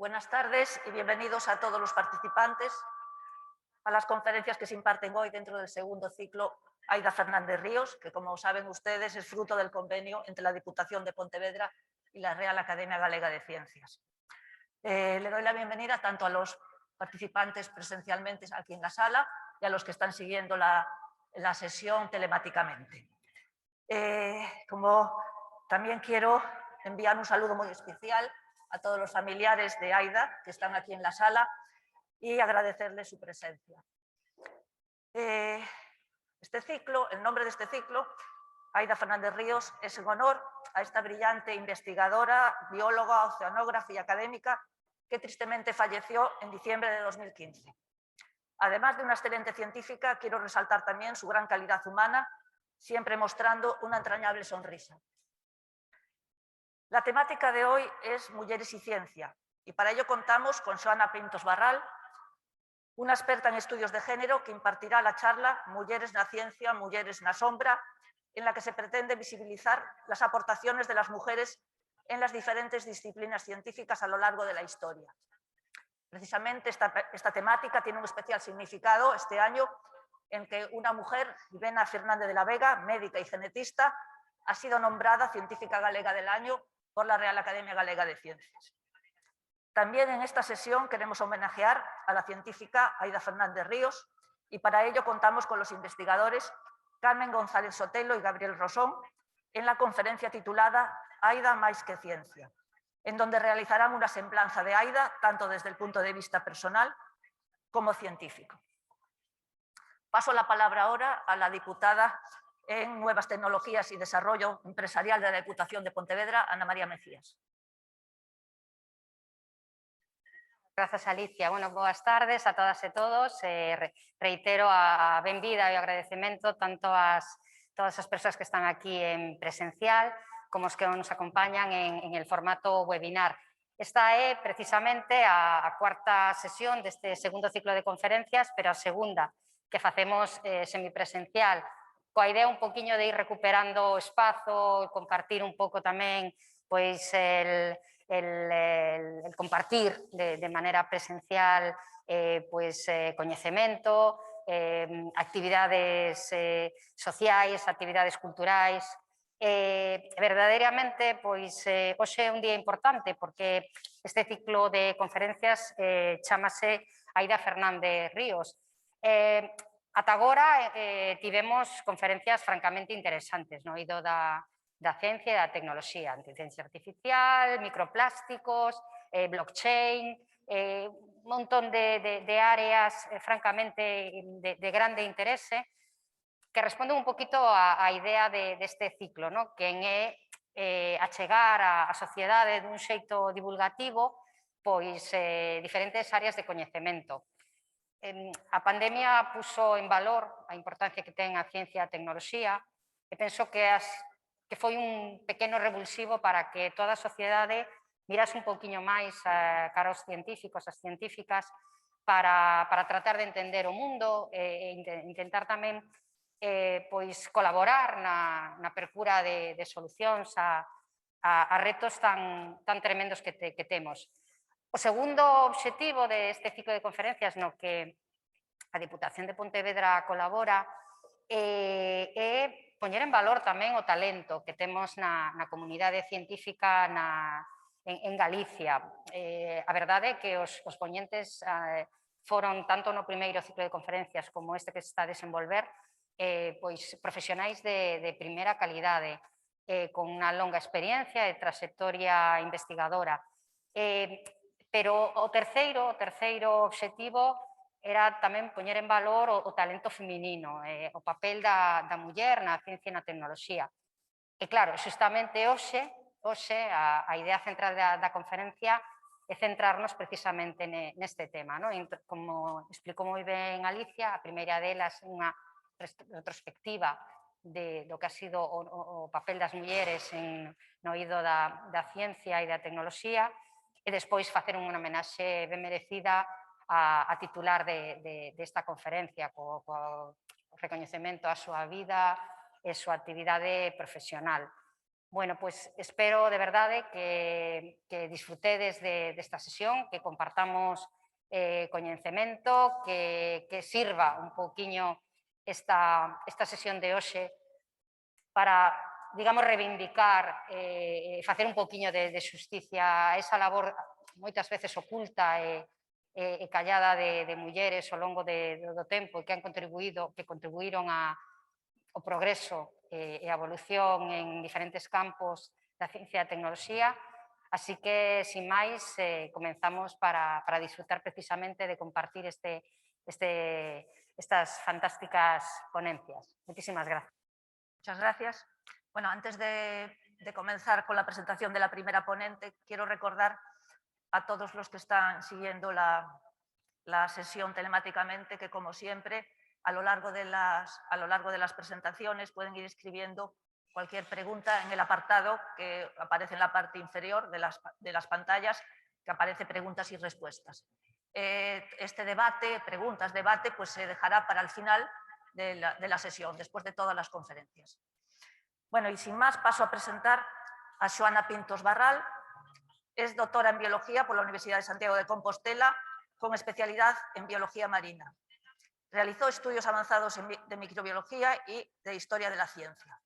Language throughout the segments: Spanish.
Buenas tardes y bienvenidos a todos los participantes a las conferencias que se imparten hoy dentro del segundo ciclo Aida Fernández Ríos, que como saben ustedes es fruto del convenio entre la Diputación de Pontevedra y la Real Academia Galega de Ciencias. Le doy la bienvenida tanto a los participantes presencialmente aquí en la sala y a los que están siguiendo la sesión telemáticamente. Como también quiero enviar un saludo muy especial a todos los familiares de Aida que están aquí en la sala y agradecerles su presencia. Este ciclo, el nombre de este ciclo, Aida Fernández Ríos, es en honor a esta brillante investigadora, bióloga, oceanógrafa y académica que tristemente falleció en diciembre de 2015. Además de una excelente científica, quiero resaltar también su gran calidad humana, siempre mostrando una entrañable sonrisa. La temática de hoy es Mujeres y Ciencia, y para ello contamos con Xoana Pintos Barral, una experta en estudios de género que impartirá la charla Mujeres na Ciencia, Mujeres na Sombra, en la que se pretende visibilizar las aportaciones de las mujeres en las diferentes disciplinas científicas a lo largo de la historia. Precisamente esta temática tiene un especial significado este año en que una mujer, Irena Fernández de la Vega, médica y genetista, ha sido nombrada Científica Galega del Año por la Real Academia Galega de Ciencias. También en esta sesión queremos homenajear a la científica Aida Fernández Ríos y para ello contamos con los investigadores Carmen González Sotelo y Gabriel Rosón en la conferencia titulada Aida máis que ciencia, en donde realizarán una semblanza de Aida tanto desde el punto de vista personal como científico. Paso la palabra ahora a la diputada en Nuevas Tecnologías y Desarrollo Empresarial de la Diputación de Pontevedra, Ana María Mecías. Grazas, Alicia. Bueno, boas tardes a todas e todos. Reitero a benvida e o agradecemento tanto a todas as persoas que están aquí en presencial como os que nos acompañan en el formato webinar. Esta é precisamente a cuarta sesión deste segundo ciclo de conferencias, pero a segunda que facemos semipresencial, coa idea un poquinho de ir recuperando o espazo, compartir un pouco tamén pois el compartir de manera presencial coñecemento, actividades sociais, actividades culturais. Verdadeiramente, hoxe é un día importante porque este ciclo de conferencias chamase Aida Fernández Ríos. Ata agora tivemos conferencias francamente interesantes no eido da ciencia e da tecnoloxía, inteligencia artificial, microplásticos, blockchain, un montón de áreas francamente de grande interese que responden un poquito á idea deste ciclo, que é achegar á sociedade dun xeito divulgativo diferentes áreas de coñecemento. A pandemia puso en valor a importancia que ten a ciencia e a tecnoloxía e penso que foi un pequeno revulsivo para que toda a sociedade mirase un pouquiño máis cara aos científicos, as científicas, para tratar de entender o mundo e intentar tamén colaborar na percura de solucións a retos tan tremendos que temos. O segundo obxectivo deste ciclo de conferencias no que a Diputación de Pontevedra colabora é poñer en valor tamén o talento que temos na comunidade científica en Galicia. A verdade é que os poñentes foron tanto no primeiro ciclo de conferencias como este que se está a desenvolver profesionais de primeira calidade, con unha longa experiencia e trayectoria investigadora. Pero o terceiro obxectivo era tamén poñer en valor o talento feminino, o papel da muller na ciencia e na tecnoloxía. E claro, justamente hoxe a idea central da conferencia é centrarnos precisamente neste tema. Como explicou moi ben Alicia, a primeira delas é unha retrospectiva do que ha sido o papel das mulleres no eido da ciencia e da tecnoloxía e despois facer unha homenaxe ben merecida a titular desta conferencia co recoñecemento á súa vida e súa actividade profesional. Bueno, pues espero de verdade que disfrutedes desta sesión, que compartamos coñecemento, que sirva un pouquiño esta sesión de hoxe para, digamos, reivindicar e facer un pouquiño de xusticia a esa labor moitas veces oculta e callada de mulleres ao longo do tempo que contribuíron ao progreso e a evolución en diferentes campos da ciencia e a tecnoloxía. Así que, sin máis, comenzamos para disfrutar precisamente de compartir estas fantásticas ponencias. Moitísimas gracias. Muchas gracias. Bueno, antes de comenzar con la presentación de la primera ponente, quiero recordar a todos los que están siguiendo la sesión telemáticamente que, como siempre, a lo largo de las presentaciones pueden ir escribiendo cualquier pregunta en el apartado que aparece en la parte inferior de las pantallas, que aparece preguntas y respuestas. Este debate, preguntas-debate, pues se dejará para el final de la sesión, después de todas las conferencias. Bueno, y sin más, paso a presentar a Xoana Pintos Barral. Es doctora en Biología por la Universidad de Santiago de Compostela, con especialidad en Biología Marina. Realizó estudios avanzados de microbiología y de historia de la ciencia.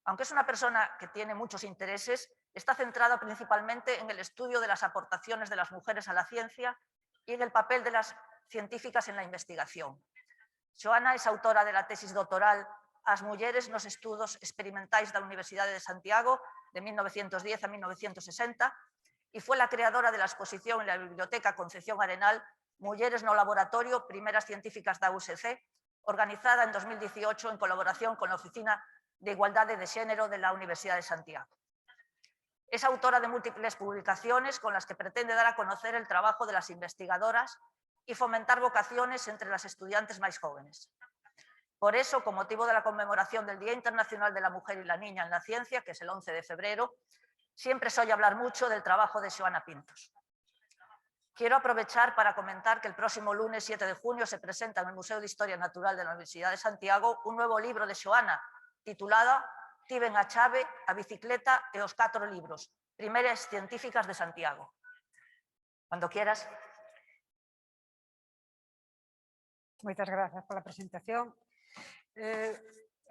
Aunque es una persona que tiene muchos intereses, está centrada principalmente en el estudio de las aportaciones de las mujeres a la ciencia y en el papel de las científicas en la investigación. Xoana es autora de la tesis doctoral As mulleres nos estudos experimentais da Universidade de Santiago de 1910 a 1960 y fue la creadora de la exposición en la Biblioteca Concepción Arenal Mulleres no Laboratorio, primeras científicas da USC, organizada en 2018 en colaboración con la Oficina de Igualdade de Xénero de la Universidad de Santiago. Es autora de múltiples publicaciones con las que pretende dar a conocer el trabajo de las investigadoras y fomentar vocaciones entre las estudiantes más jóvenes. Por eso, con motivo de la conmemoración del Día Internacional de la Mujer y la Niña en la Ciencia, que es el 11 de febrero, siempre se oye hablar mucho del trabajo de Xoana Pintos. Quiero aprovechar para comentar que el próximo lunes 7 de junio se presenta en el Museo de Historia Natural de la Universidad de Santiago un nuevo libro de Xoana, titulada Tiven a chave, a bicicleta e os 4 libros, primeras científicas de Santiago. Cuando quieras. Moitas grazas pola presentación.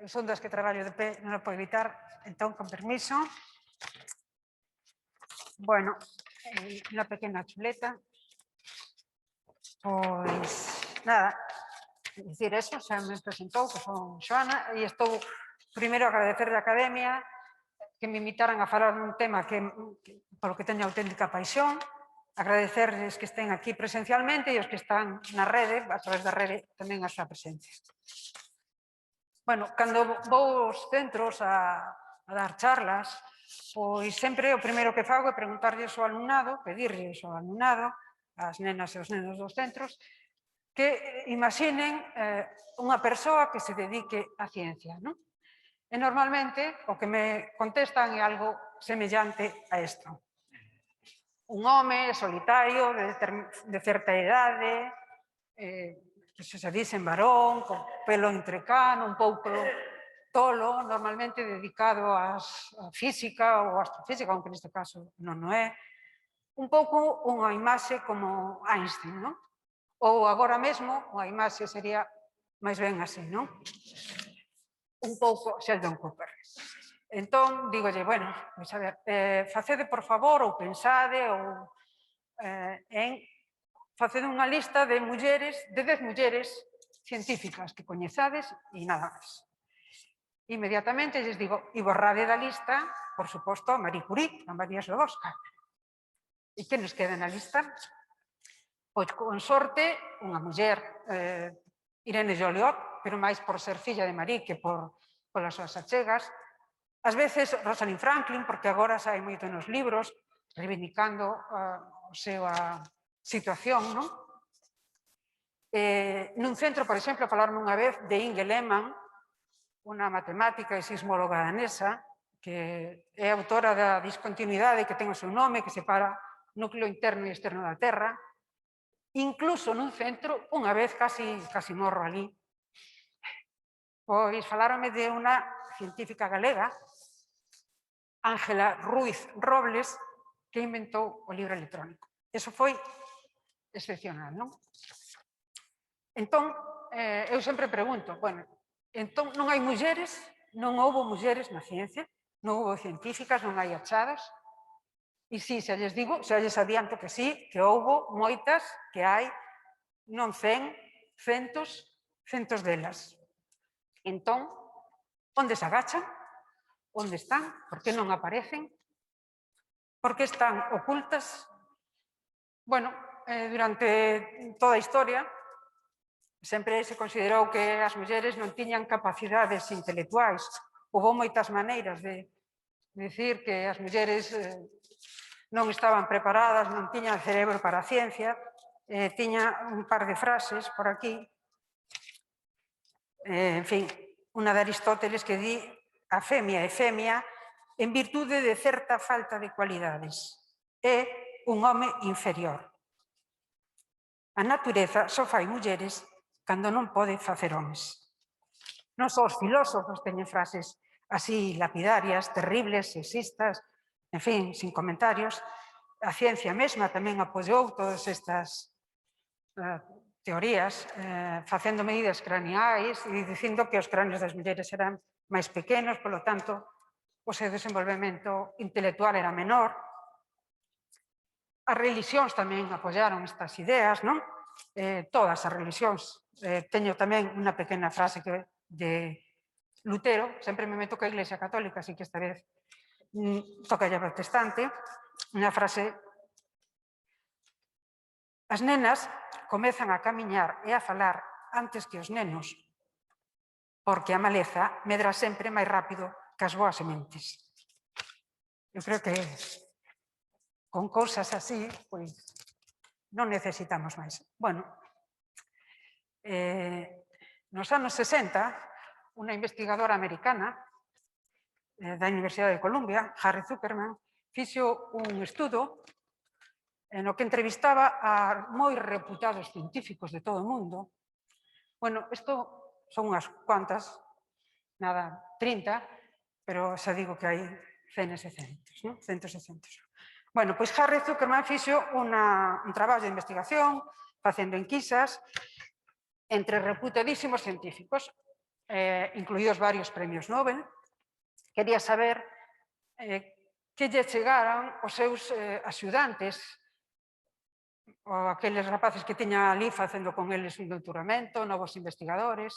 Son das que traballo de pé, non o podo evitar, entón, con permiso. Bueno, unha pequena chuleta. Pois, nada, dicir eso, xa me presentou, que son Xoana, e estou primeiro a agradecer da Academia que me invitaran a falar dun tema polo que teño auténtica paixón, agradecerles que estén aquí presencialmente e os que están na rede, a través da rede, tamén a súa presencia. Bueno, cando vou aos centros a dar charlas, pois sempre o primeiro que fago é preguntarlles ao alumnado, pedirlles ao alumnado, ás nenas e aos nenos dos centros, que imaginen unha persoa que se dedique á ciencia, non? E normalmente o que me contestan é algo semellante a isto. Un home solitario de certa idade, que se dicen varón, con pelo entrecano, un pouco tolo, normalmente dedicado á física ou á astrofísica, aunque neste caso non é. Un pouco unha imaxe como Einstein, non? Ou agora mesmo, unha imaxe sería máis ben así, non? Un pouco Sheldon Cooper. Entón, dígolle, bueno, pois a ver, facede por favor, ou pensade, ou en facede unha lista de 10 mulleres científicas que coñezades e nada máis. Inmediatamente lles digo, e borrade da lista, por suposto, a Marie Curie, a María Slodowska. E que nos queda na lista? Pois, con sorte, unha muller, Irene Joliot, pero máis por ser filla de Marie que polas súas achegas. Ás veces, Rosalind Franklin, porque agora sai moito nos libros, reivindicando a súa situación, non? Nun centro, por exemplo, falaron unha vez de Inge Lehmann, unha matemática e sismóloga danesa, que é autora da discontinuidade que ten o seu nome, que separa núcleo interno e externo da Terra. Incluso nun centro, unha vez casi morro ali, pois falaronme de unha científica galega Ángela Ruiz Robles, que inventou o libro electrónico. Eso foi excepcional, non? Entón, eu sempre pregunto, bueno, entón non hai mulleres, non houbo mulleres na ciencia, non houbo científicas, non hai achadas. E si, xa lles digo, xa lles adianto que sí, que houbo moitas, que hai, non 100, centos delas. Entón, onde se agachan? Onde están? Por que non aparecen? Por que están ocultas? Bueno, durante toda a historia sempre se considerou que as mulleres non tiñan capacidades intelectuais. Houve moitas maneiras de dicir que as mulleres non estaban preparadas, non tiñan cerebro para a ciencia. Tiña un par de frases por aquí. En fin, unha de Aristóteles que di: a femia é femia en virtude de certa falta de cualidades. É un home inferior. A natureza só fai mulleres cando non pode facer homes. Non só os filósofos teñen frases así lapidarias, terribles, sexistas, en fin, sin comentarios. A ciencia mesma tamén apoiou todas estas teorías, facendo medidas craneais e dicindo que os cráneos das mulleres eran máis pequenos, polo tanto, o seu desenvolvemento intelectual era menor. As religións tamén apoiaron estas ideas, non? Todas as religións. Teño tamén unha pequena frase de Lutero, sempre me meto ca Iglesia Católica, así que esta vez toca ya protestante, unha frase: as nenas comezan a camiñar e a falar antes que os nenos, porque a maleza medra sempre máis rápido que as boas sementes. Eu creo que con cousas así, pois, non necesitamos máis. Bueno, nos anos 60, unha investigadora americana da Universidade de Columbia, Harry Zuckerman, fixo un estudo no que entrevistaba a moi reputados científicos de todo o mundo. Bueno, isto son unhas cuantas, nada, 30, pero xa digo que hai cenes e centos, non? Centos e centos. Bueno, pois Harry Zuckerman fixo un traballo de investigación facendo enquisas entre reputadísimos científicos, incluídos varios premios Nobel. Quería saber que lle chegaran os seus axudantes, ou aqueles rapaces que tiñan ali facendo con eles un doutoramento, novos investigadores.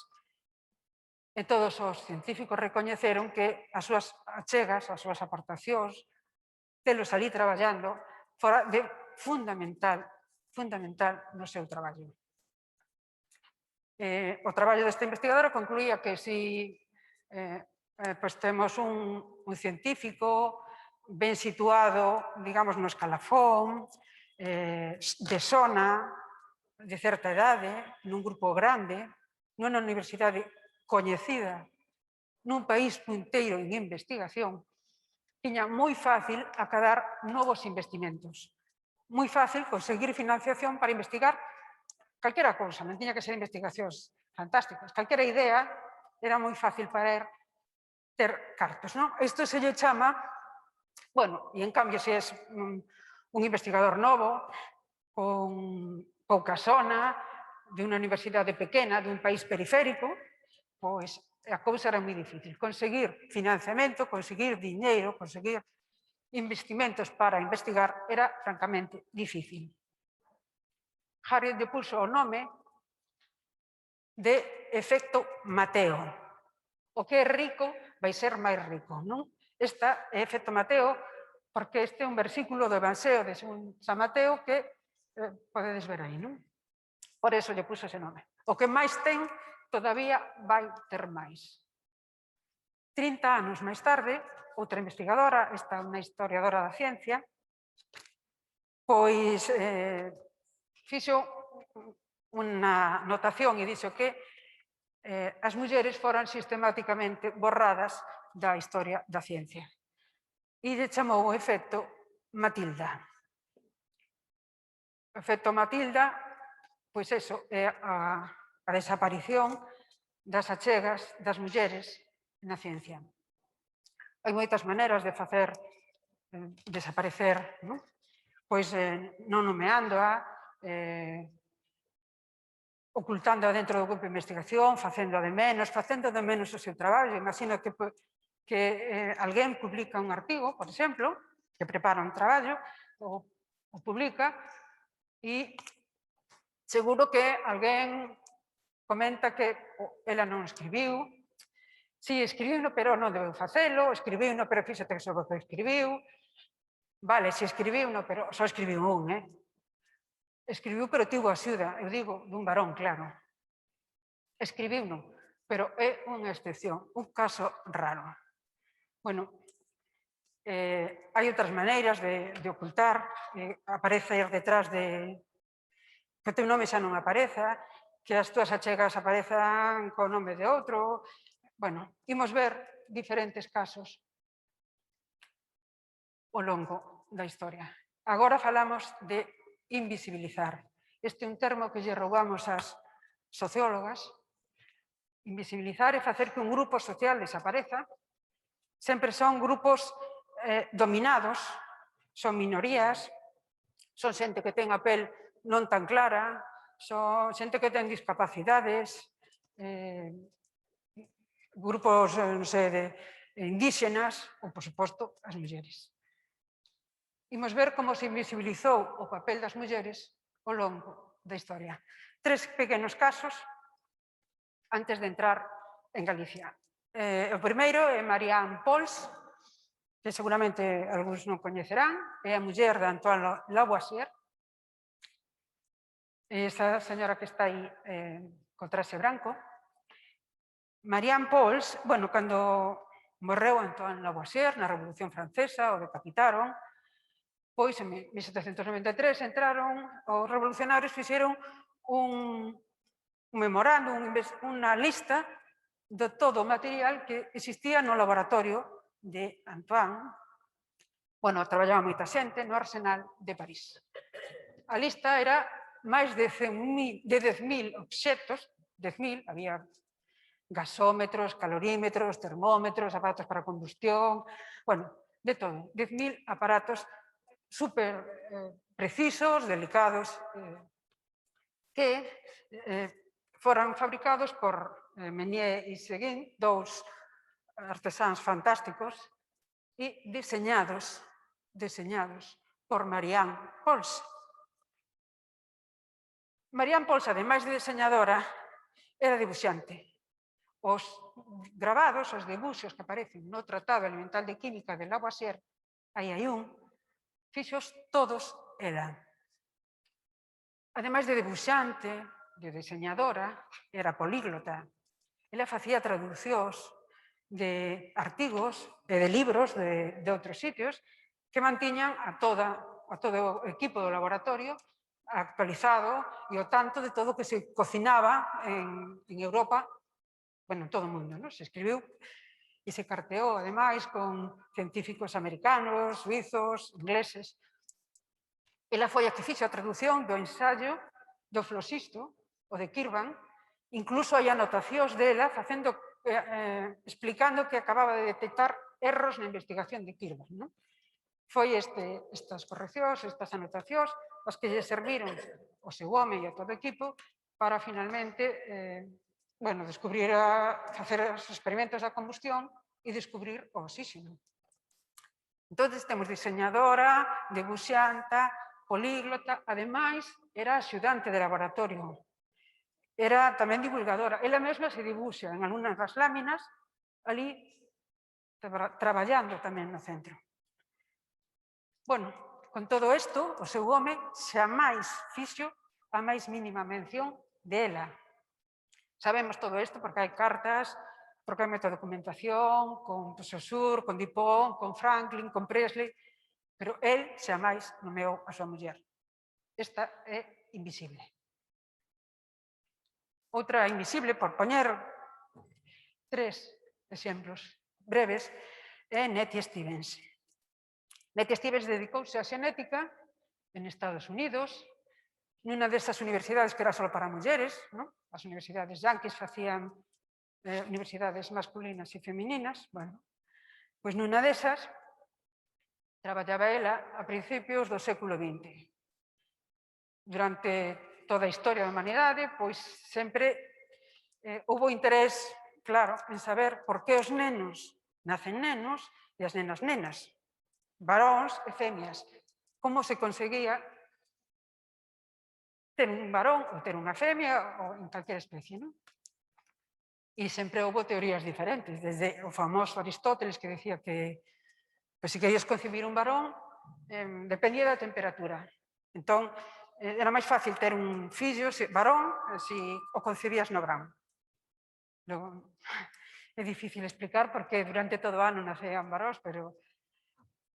E todos os científicos recoñeceron que as súas achegas, as súas aportacións, telos ali traballando, fora de fundamental no seu traballo. O traballo desta investigadora concluía que se temos un científico ben situado, digamos, no escalafón, de zona, de certa idade, nun grupo grande, nunha universidade coñecida, nun país punteiro en investigación, tiña moi fácil acadar novos investimentos. Moi fácil conseguir financiación para investigar calquera cousa, non tiña que ser investigacións fantásticas. Calquera idea era moi fácil para ter cartos, non? Isto se lle chama, bueno, e en cambio se é un investigador novo, con pouca zona, de unha universidade pequena, dun país periférico, pois a cousa era moi difícil. Conseguir financiamento, conseguir diñeiro, conseguir investimentos para investigar era francamente difícil. Harry lle puxo o nome de efecto Mateo. O que é rico vai ser máis rico, non? Esta é efecto Mateo porque este é un versículo do Evangelio de San Mateo que podedes ver aí, non? Por eso lle puxo ese nome. O que máis ten, todavía vai ter máis. 30 anos máis tarde, outra investigadora, esta unha historiadora da ciencia, pois fixo unha notación e dixo que as mulleres foran sistemáticamente borradas da historia da ciencia. E lle chamou o efecto Matilda. O efecto Matilda, pois eso, é a desaparición das achegas das mulleres na ciencia. hai moitas maneiras de facer desaparecer, non? Pois non nomeándoa, ocultándoa dentro do grupo de investigación, facendo de menos o seu traballo. Imagina que alguén publica un artigo, por exemplo, que prepara un traballo, o publica, e seguro que alguén comenta que ela non escribiu. Si, escribiu, pero non debeu facelo, escribiu, pero fíxate que sobre o que escribiu. Vale, se escribiu, pero só escribiu un, Escribiu, pero tivo axuda, eu digo, dun varón, claro. Escribiu non, pero é unha excepción, un caso raro. Bueno, hai outras maneiras de ocultar, aparecer detrás de que o teu nome xa non apareza, que as túas achegas aparezan co nome de outro. Bueno, imos ver diferentes casos ao longo da historia. Agora falamos de invisibilizar. Este é un termo que lle roubamos ás sociólogas. Invisibilizar é facer que un grupo social desapareza. Sempre son grupos dominados, son minorías, son xente que ten a pel non tan clara, son xente que ten discapacidades, grupos, non sei, indígenas, ou, por suposto, as mulleres. Imos ver como se invisibilizou o papel das mulleres ao longo da historia. 3 pequenos casos antes de entrar en Galicia. O primeiro é Marianne Pauls, que seguramente algúns non coñecerán, é a muller de Antoine Lavoisier. Esa señora que está aí co traxe branco. Marianne Pauls, bueno, cando morreu Antoine Lavoisier na Revolución Francesa, o decapitaron, pois en 1793 entraron os revolucionarios, fixeron un memorándum, unha lista de todo o material que existía no laboratorio de Antoine. Bueno, traballaba moita xente no Arsenal de París. A lista era máis de 10.000 obxectos, 10.000, había gasómetros, calorímetros, termómetros, aparatos para combustión, bueno, de todo, 10.000 aparatos super precisos, delicados, que foran fabricados por Menier e Seguin, dous artesáns fantásticos, e diseñados por Marianne Pauls. Marianne Pauls, ademais de diseñadora, era dibuixante. Os grabados, os debuxos que aparecen no Tratado Elemental de Química de Lavoisier, aí hai un, fixos todos ela. Ademais de debuxante, de diseñadora, era políglota. Ela facía traducións de artigos e de libros de outros sitios que mantiñan a todo o equipo do laboratorio actualizado e o tanto de todo que se cocinaba en Europa, bueno, en todo o mundo, se escribiu e se carteou, ademais, con científicos americanos, suizos, ingleses. Ela foi a que fixo a traducción do ensaio do Flosisto, o de Kirwan, incluso hai anotacións dela explicando que acababa de detectar erros na investigación de Kirwan. Foi estas correccións, estas anotacións, as que lle serviron ao seu home e a todo o equipo para finalmente descubrir, facer os experimentos da combustión e descubrir o oxígeno. Entón, temos diseñadora, debuxanta, políglota, ademais, era axudante de laboratorio. Era tamén divulgadora. Ela mesma se dibuxa en algunhas das láminas, ali, traballando tamén no centro. Bueno, con todo isto, o seu home xa máis fixo a máis mínima mención dela. Sabemos todo isto porque hai cartas, porque hai moita documentación, con Saussure, con Dupont, con Franklin, con Presley, pero el xa máis nomeou a súa muller. Esta é invisible. Outra invisible, por poñer 3 exemplos breves, é Nettie Stevens. Nettie Stevens dedicouse á xenética en Estados Unidos, nunha desas universidades que era só para mulleres, as universidades yanquis facían universidades masculinas e femininas, bueno, Pois nunha desas, traballaba ela a principios do século XX. Durante toda a historia da humanidade, pois sempre houve interés, claro, en saber por que os nenos nacen nenos e as nenas nenas, varóns e femias. Como se conseguía ter un varón ou ter unha femia ou en calquera especie, non? E sempre houve teorías diferentes, desde o famoso Aristóteles que decía que se querías concebir un varón dependía da temperatura. Entón, era máis fácil ter un fillo varón se o concebías no verán. Logo, é difícil explicar porque durante todo o ano nacían varóns, pero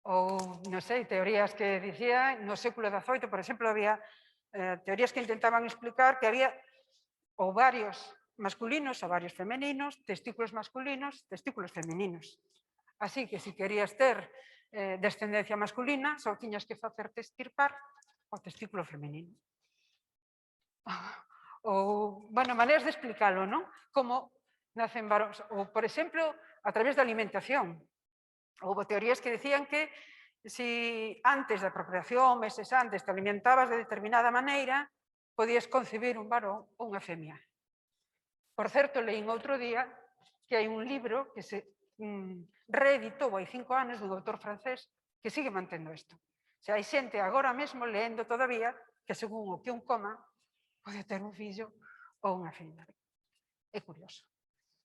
ou, non sei, teorías que dicía no século XVIII, por exemplo, había teorías que intentaban explicar que había ovarios masculinos, ovarios femeninos, testículos masculinos, testículos femeninos. Así que, se querías ter descendencia masculina, só tiñas que facerte estirpar o testículo femenino. Ou, bueno, maneiras de explicalo, non? Como nacen varóns. Ou, por exemplo, a través da alimentación. Houve teorías que decían que se antes da procreación, meses antes, te alimentabas de determinada maneira, podías concebir un varón ou unha femia. Por certo, leín outro día que hai un libro que se reeditou hai 5 anos dun autor francés que sigue mantendo isto. O sea, hai xente agora mesmo leendo todavía que según o que un coma pode ter un fillo ou unha filla. É curioso.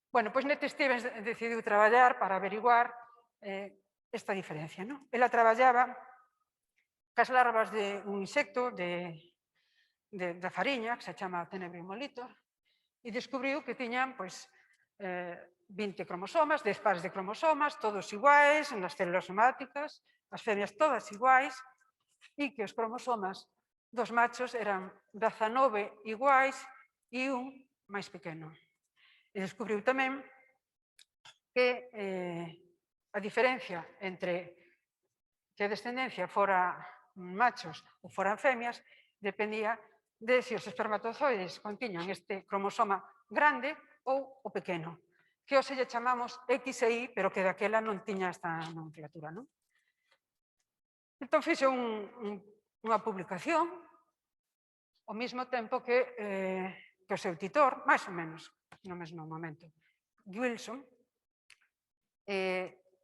Bueno, pois Nete Stevens decidiu traballar para averiguar esta diferencia. Ela traballaba cas larvas de un insecto da fariña, que se chama Tenebrium molitor, e descubriu que tiñan 20 cromosomas, 10 pares de cromosomas, todos iguais, nas células somáticas, as femias todas iguais, e que os cromosomas dos machos eran 19 iguais e un máis pequeno. E descubriu tamén que a diferencia entre que a descendencia fora machos ou foran femias dependía de se os espermatozoides contiñan este cromosoma grande ou o pequeno, que hoxe lle chamamos X e Y, pero que daquela non tiña esta nomenclatura. Entón, fixe unha publicación ao mesmo tempo que o seu titor, máis ou menos no mesmo momento, Wilson.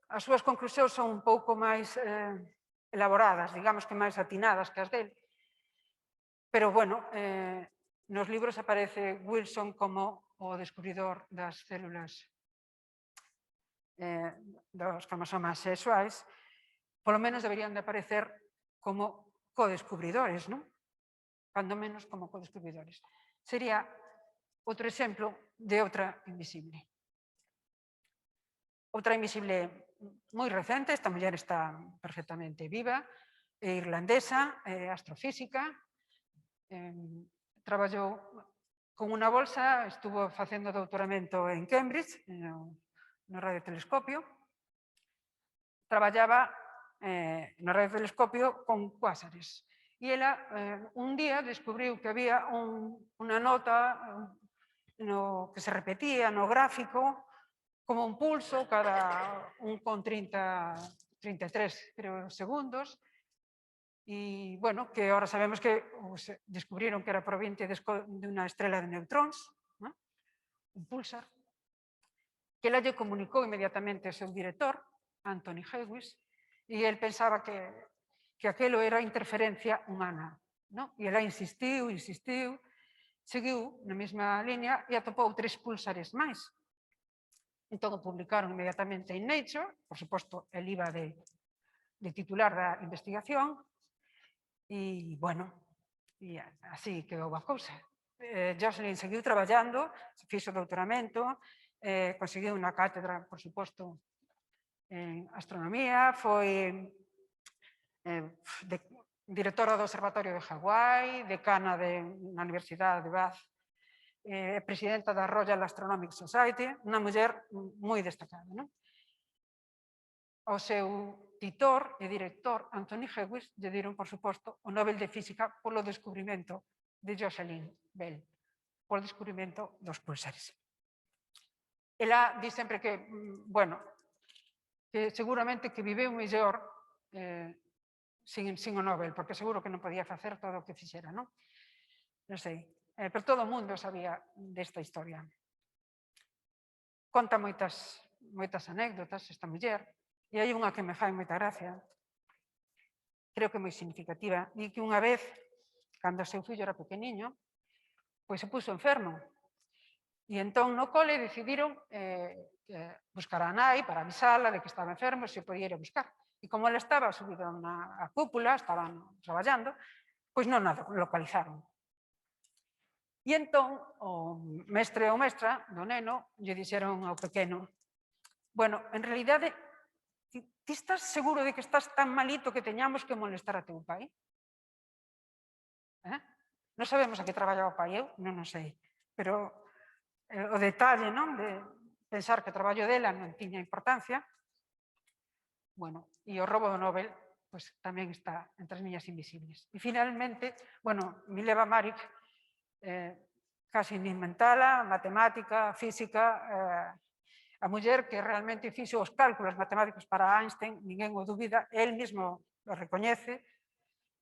As súas conclusións son un pouco máis elaboradas, digamos que máis atinadas que as del, pero, bueno, nos libros aparece Wilson como o descubridor das células dos cromosomas sexuais, polo menos deberían de aparecer como codescubridores, non? Cando menos como codescubridores. Sería outro exemplo de outra invisible. Outra invisible moi recente, esta muller está perfectamente viva, é irlandesa, é astrofísica, traballou con unha bolsa, estuvo facendo doutoramento en Cambridge, no radiotelescopio, traballaba no radiotelescopio con cuásares. E ela un día descubriu que había unha nota que se repetía no gráfico como un pulso cada 1,33 segundos e, bueno, que ahora sabemos que descubriron que era proveniente de unha estrela de neutróns, un pulsar, que ela lle comunicou inmediatamente ao seu director, Anthony Hewitt, e el pensaba que aquelo era interferencia humana. E ela insistiu, seguiu na mesma línea e atopou 3 pulsares máis. Entón, o publicaron inmediatamente en Nature, por suposto, el iba de titular da investigación, e, bueno, así quedou a cousa. Jocelyn seguiu traballando, fixo doutoramento, conseguiu unha cátedra, por suposto, en astronomía, foi directora do Observatorio de Hawái, decana na Universidade de Bath, presidenta da Royal Astronomical Society, unha muller moi destacada. O seu titor e director, Anthony Hewitt, lle deron, por suposto, o Nobel de Física polo descubrimento de Jocelyn Bell, polo descubrimento dos pulsares. Ela di sempre que, bueno, que seguramente que viveu mellor sin o Nobel, porque seguro que non podía facer todo o que fixera, non? Non sei, pero todo o mundo sabía desta historia. Conta moitas anécdotas esta muller, e hai unha que me fai moita gracia, creo que moi significativa, di que unha vez, cando o seu fillo era pequeniño, pois se puso enfermo, e entón no cole decidiron buscar a nai para avisala de que estaba enfermo e se podía ir a buscar. E como ela estaba subida na cúpula, estaban traballando, pois non a localizaron. E entón o mestre ou mestra do neno lle dixeron ao pequeno: bueno, en realidade, ti estás seguro de que estás tan malito que teñamos que molestar a teu pai? Non sabemos a que traballaba o pai, eu non o sei, pero o detalle, non, de pensar que o traballo dela non tiña importancia, bueno, e o robo do Nobel, pois tamén está entre as miñas invisibles. E finalmente, bueno, Mileva Maric, casi nin mentala, matemática, física, a muller que realmente fixo os cálculos matemáticos para Einstein, ninguén o dúbida, el mesmo o recoñece,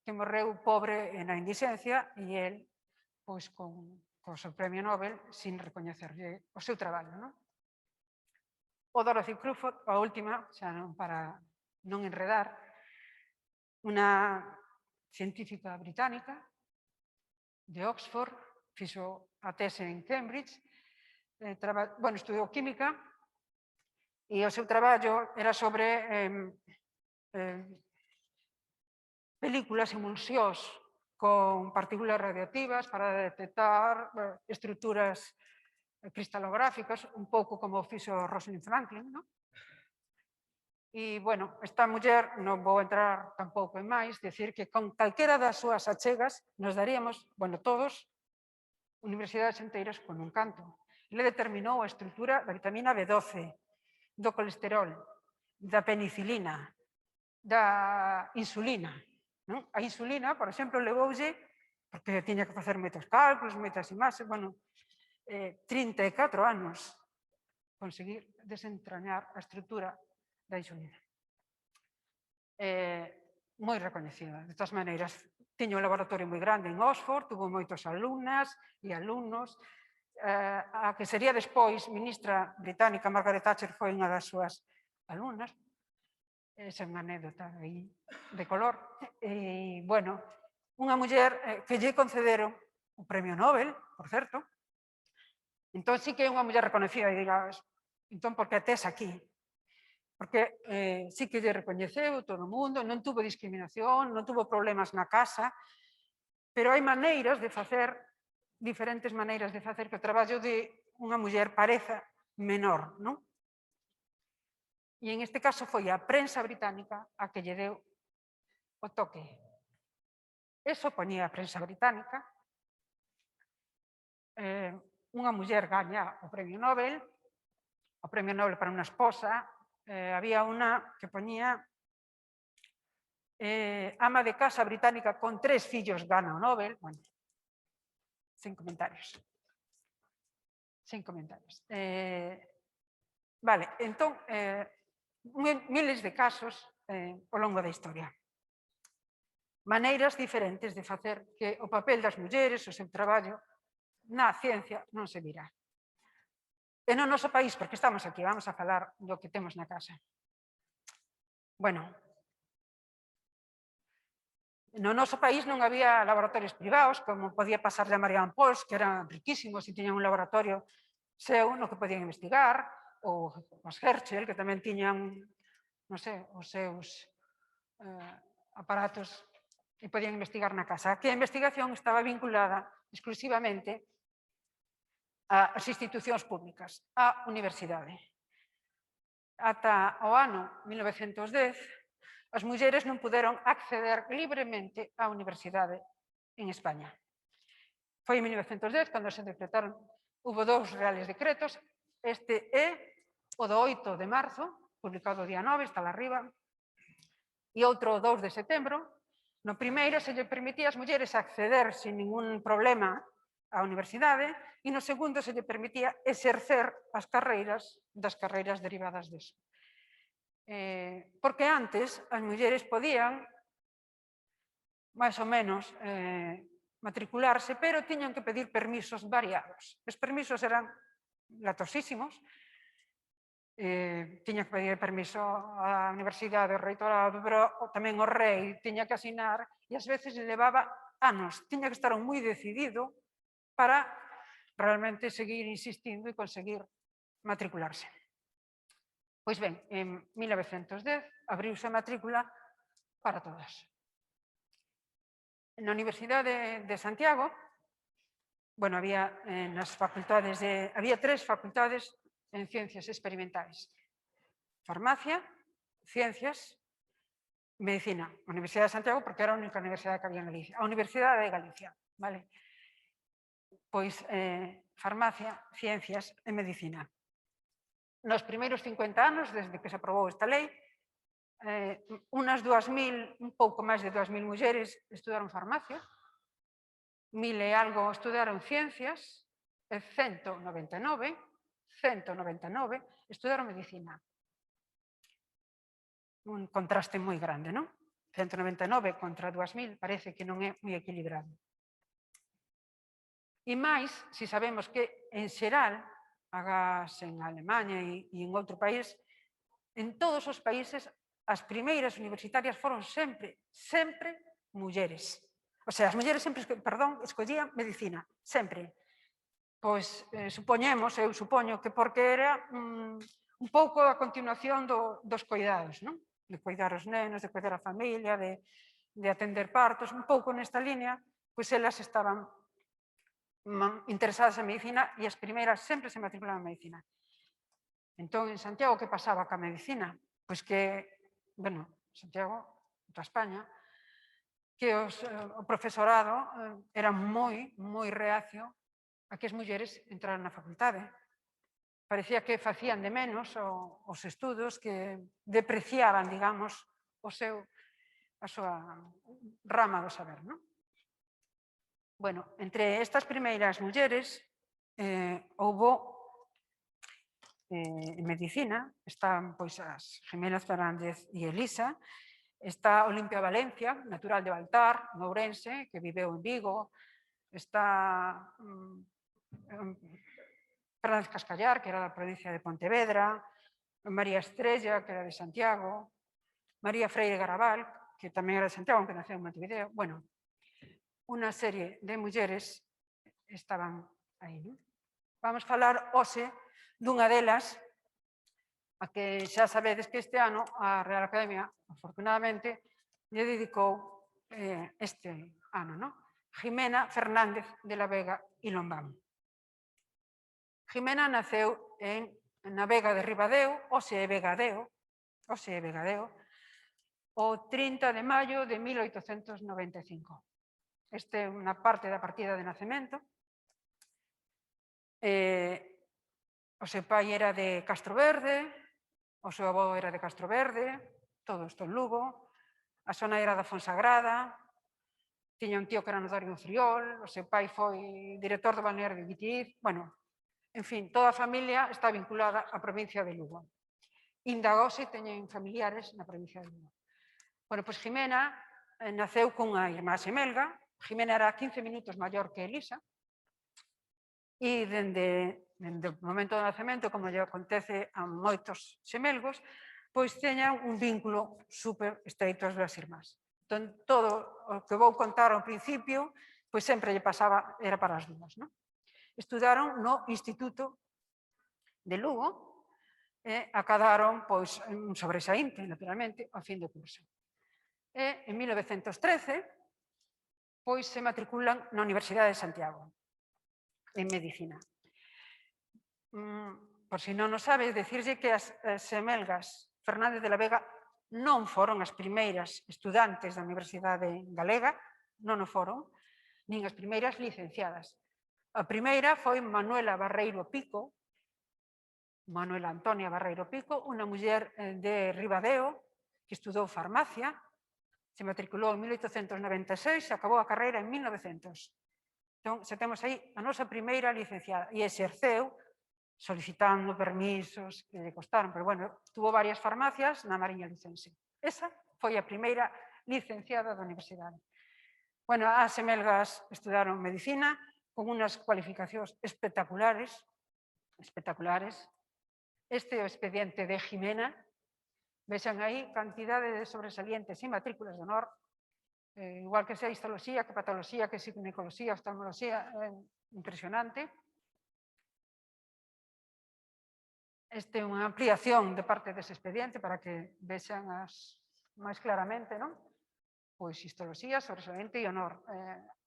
que morreu pobre na indixencia e el, pois, con o seu premio Nobel, sin recoñecerlle o seu traballo, non? O Dorothy Cruford, a última, xa non para non enredar, unha científica británica de Oxford, fixo a tese en Cambridge, estudou química, e o seu traballo era sobre películas, emulsións con partículas radioactivas para detectar estruturas cristalográficas, un pouco como fixo Rosalind Franklin, non? E, bueno, esta muller, non vou entrar tampouco en máis, decir que con calquera das súas achegas nos daríamos, bueno, todos, universidades enteiras con un canto. Ele determinou a estrutura da vitamina B12, do colesterol, da penicilina, da insulina. A insulina, por exemplo, levoulle, porque tiña que facer moitos cálculos, moitas imaxes, bueno, 34 anos conseguir desentrañar a estrutura da insulina. Moi recoñecida, de todas maneiras. Tiña un laboratorio moi grande en Oxford, tuvo moitos alumnas e alumnos. A que sería despois ministra británica, Margaret Thatcher, foi unha das súas alumnas. Esa é unha anécdota aí de color. E, bueno, unha muller que lle concederon o premio Nobel, por certo. Entón, sí que é unha muller reconocida, e digas, entón, por que tes aquí? Porque sí que lle recoñeceu todo o mundo, non tuvo discriminación, non tuvo problemas na casa, pero hai maneiras de facer, diferentes maneiras de facer que o traballo de unha muller pareza menor, non? E en este caso foi a prensa británica a que lle deu o toque. Eso ponía a prensa británica. Unha muller gaña o premio Nobel para unha esposa. Había unha que poñía ama de casa británica con 3 fillos gana o Nobel. Bueno, sin comentarios. Sin comentarios. Vale, entón, miles de casos ao longo da historia. Maneiras diferentes de facer que o papel das mulleres, o seu traballo na ciencia non se virá. E no noso país, porque estamos aquí, vamos a falar do que temos na casa. Bueno, no noso país non había laboratorios privados, como podía pasarle a Marianne Pauls, que eran riquísimos e tiñan un laboratorio seu no que podían investigar, ou os Herschel, que tamén tiñan, non sei, os seus aparatos e podían investigar na casa. Aquí a investigación estaba vinculada exclusivamente ás institucións públicas, á universidade. Ata o ano 1910, as mulleres non puderon acceder libremente á universidade en España. Foi en 1910 cando se decretaron, hubo 2 reales decretos, este é o do 8 de marzo, publicado o día 9, está lá arriba, e outro o 2 de setembro. No primeiro se lle permitía ás mulleres acceder sin ningún problema á universidade e no segundo se lle permitía exercer as carreiras das carreiras derivadas deso. Porque antes as mulleres podían, máis ou menos, matricularse, pero tiñan que pedir permisos variados. Os permisos eran latosísimos, tiña que pedir permiso á universidade, ao reitorado, pero tamén o rei tiña que asinar e ás veces levaba anos. Tiña que estar moi decidido para realmente seguir insistindo e conseguir matricularse. Pois ben, en 1910 abriuse a matrícula para todas. Na Universidade de Santiago, bueno, había tres facultades en ciencias experimentais. Farmacia, ciencias, medicina. A Universidade de Santiago porque era a única universidade que había en Galicia. A Universidade de Galicia, vale? Pois farmacia, ciencias e medicina. Nos primeiros 50 anos, desde que se aprobou esta lei, un pouco máis de 2.000 mulleres estudaron farmacia, 1.000 e algo estudaron ciencias, e 199 estudaron medicina. Un contraste moi grande, non? 199 contra 2.000 parece que non é moi equilibrado. E máis, se sabemos que, en xeral, agás en Alemanha e en outro país, en todos os países, as primeiras universitarias foron sempre mulleres. O sea, as mulleres sempre, escollían medicina, sempre. Pois eu supoño que porque era un pouco a continuación dos coidados, non? De cuidar os nenos, de cuidar a familia, de atender partos, un pouco nesta línea, pois elas estaban interesadas en medicina e as primeiras sempre se matriculaban en medicina. Entón, en Santiago, que pasaba ca medicina? Pois que, bueno, Santiago, toda España, que o profesorado era moi reacio a que as mulleres entraran na facultade. Parecía que facían de menos os estudos, que depreciaban, digamos, a súa rama do saber, non? Bueno, entre estas primeiras mulleres houbo en medicina, están pois as Jimena Fernández e Elisa, está Olimpia Valencia, natural de Baltar, en Ourense, que viveu en Vigo, está Fernández Cascallar, que era da provincia de Pontevedra, María Estrella, que era de Santiago, María Freire Garabal, que tamén era de Santiago, aunque naceu en Montevideo. Bueno, unha serie de mulleres estaban aí. Vamos falar hoxe dunha delas, a que xa sabedes que este ano a Real Academia, afortunadamente, lle dedicou este ano, non? Jimena Fernández de la Vega y Lombán. Jimena naceu na Vega de Ribadeo, hoxe é Vegadeo, o 30 de maio de 1895. Esta é unha parte da partida de nacemento. O seu pai era de Castroverde, o seu avó era de Castroverde, todo isto en Lugo, a zona era da Fonsagrada, tiña un tío que era notario en Friol, o seu pai foi director do balneario de Guitiriz, bueno, en fin, toda a familia está vinculada á provincia de Lugo. Indagose teñen familiares na provincia de Lugo. Bueno, pois Jimena naceu cunha irmá xemelga, Jimena era 15 minutos maior que Elisa, e dende o momento do nacemento, como lle acontece a moitos xemelgos, pois teñan un vínculo super estreito as dúas irmás. Entón, todo o que vou contar ao principio, pois sempre lle pasaba, era para as dúas, non? Estudaron no Instituto de Lugo e acadaron pois un sobresaínte, naturalmente, ao fin do curso. E en 1913, pois se matriculan na Universidade de Santiago, en Medicina. Por si non o sabes, decirlle que as xemelgas Fernández de la Vega non foron as primeiras estudantes da Universidade Galega, non o foron, nin as primeiras licenciadas. A primeira foi Manuela Barreiro Pico, Manuela Antonia Barreiro Pico, unha muller de Ribadeo que estudou farmacia, se matriculou en 1896 e acabou a carreira en 1900. Entón, xa temos aí a nosa primeira licenciada e exerceu solicitando permisos que lle costaron, pero bueno, tuvo varias farmacias na Mariña Lucense. Esa foi a primeira licenciada da universidade. Bueno, as semelgas estudaron medicina con unas cualificacións espectaculares. Este é o expediente de Jimena. Vexan aí cantidade de sobresalientes e matrículas de honor, igual que sea histoloxía, que patoloxía, que ginecología, oftalmoloxía, impresionante. Este é unha ampliación de parte dese expediente para que vexan máis claramente, non? Pois histoloxía, sobresaliente e honor.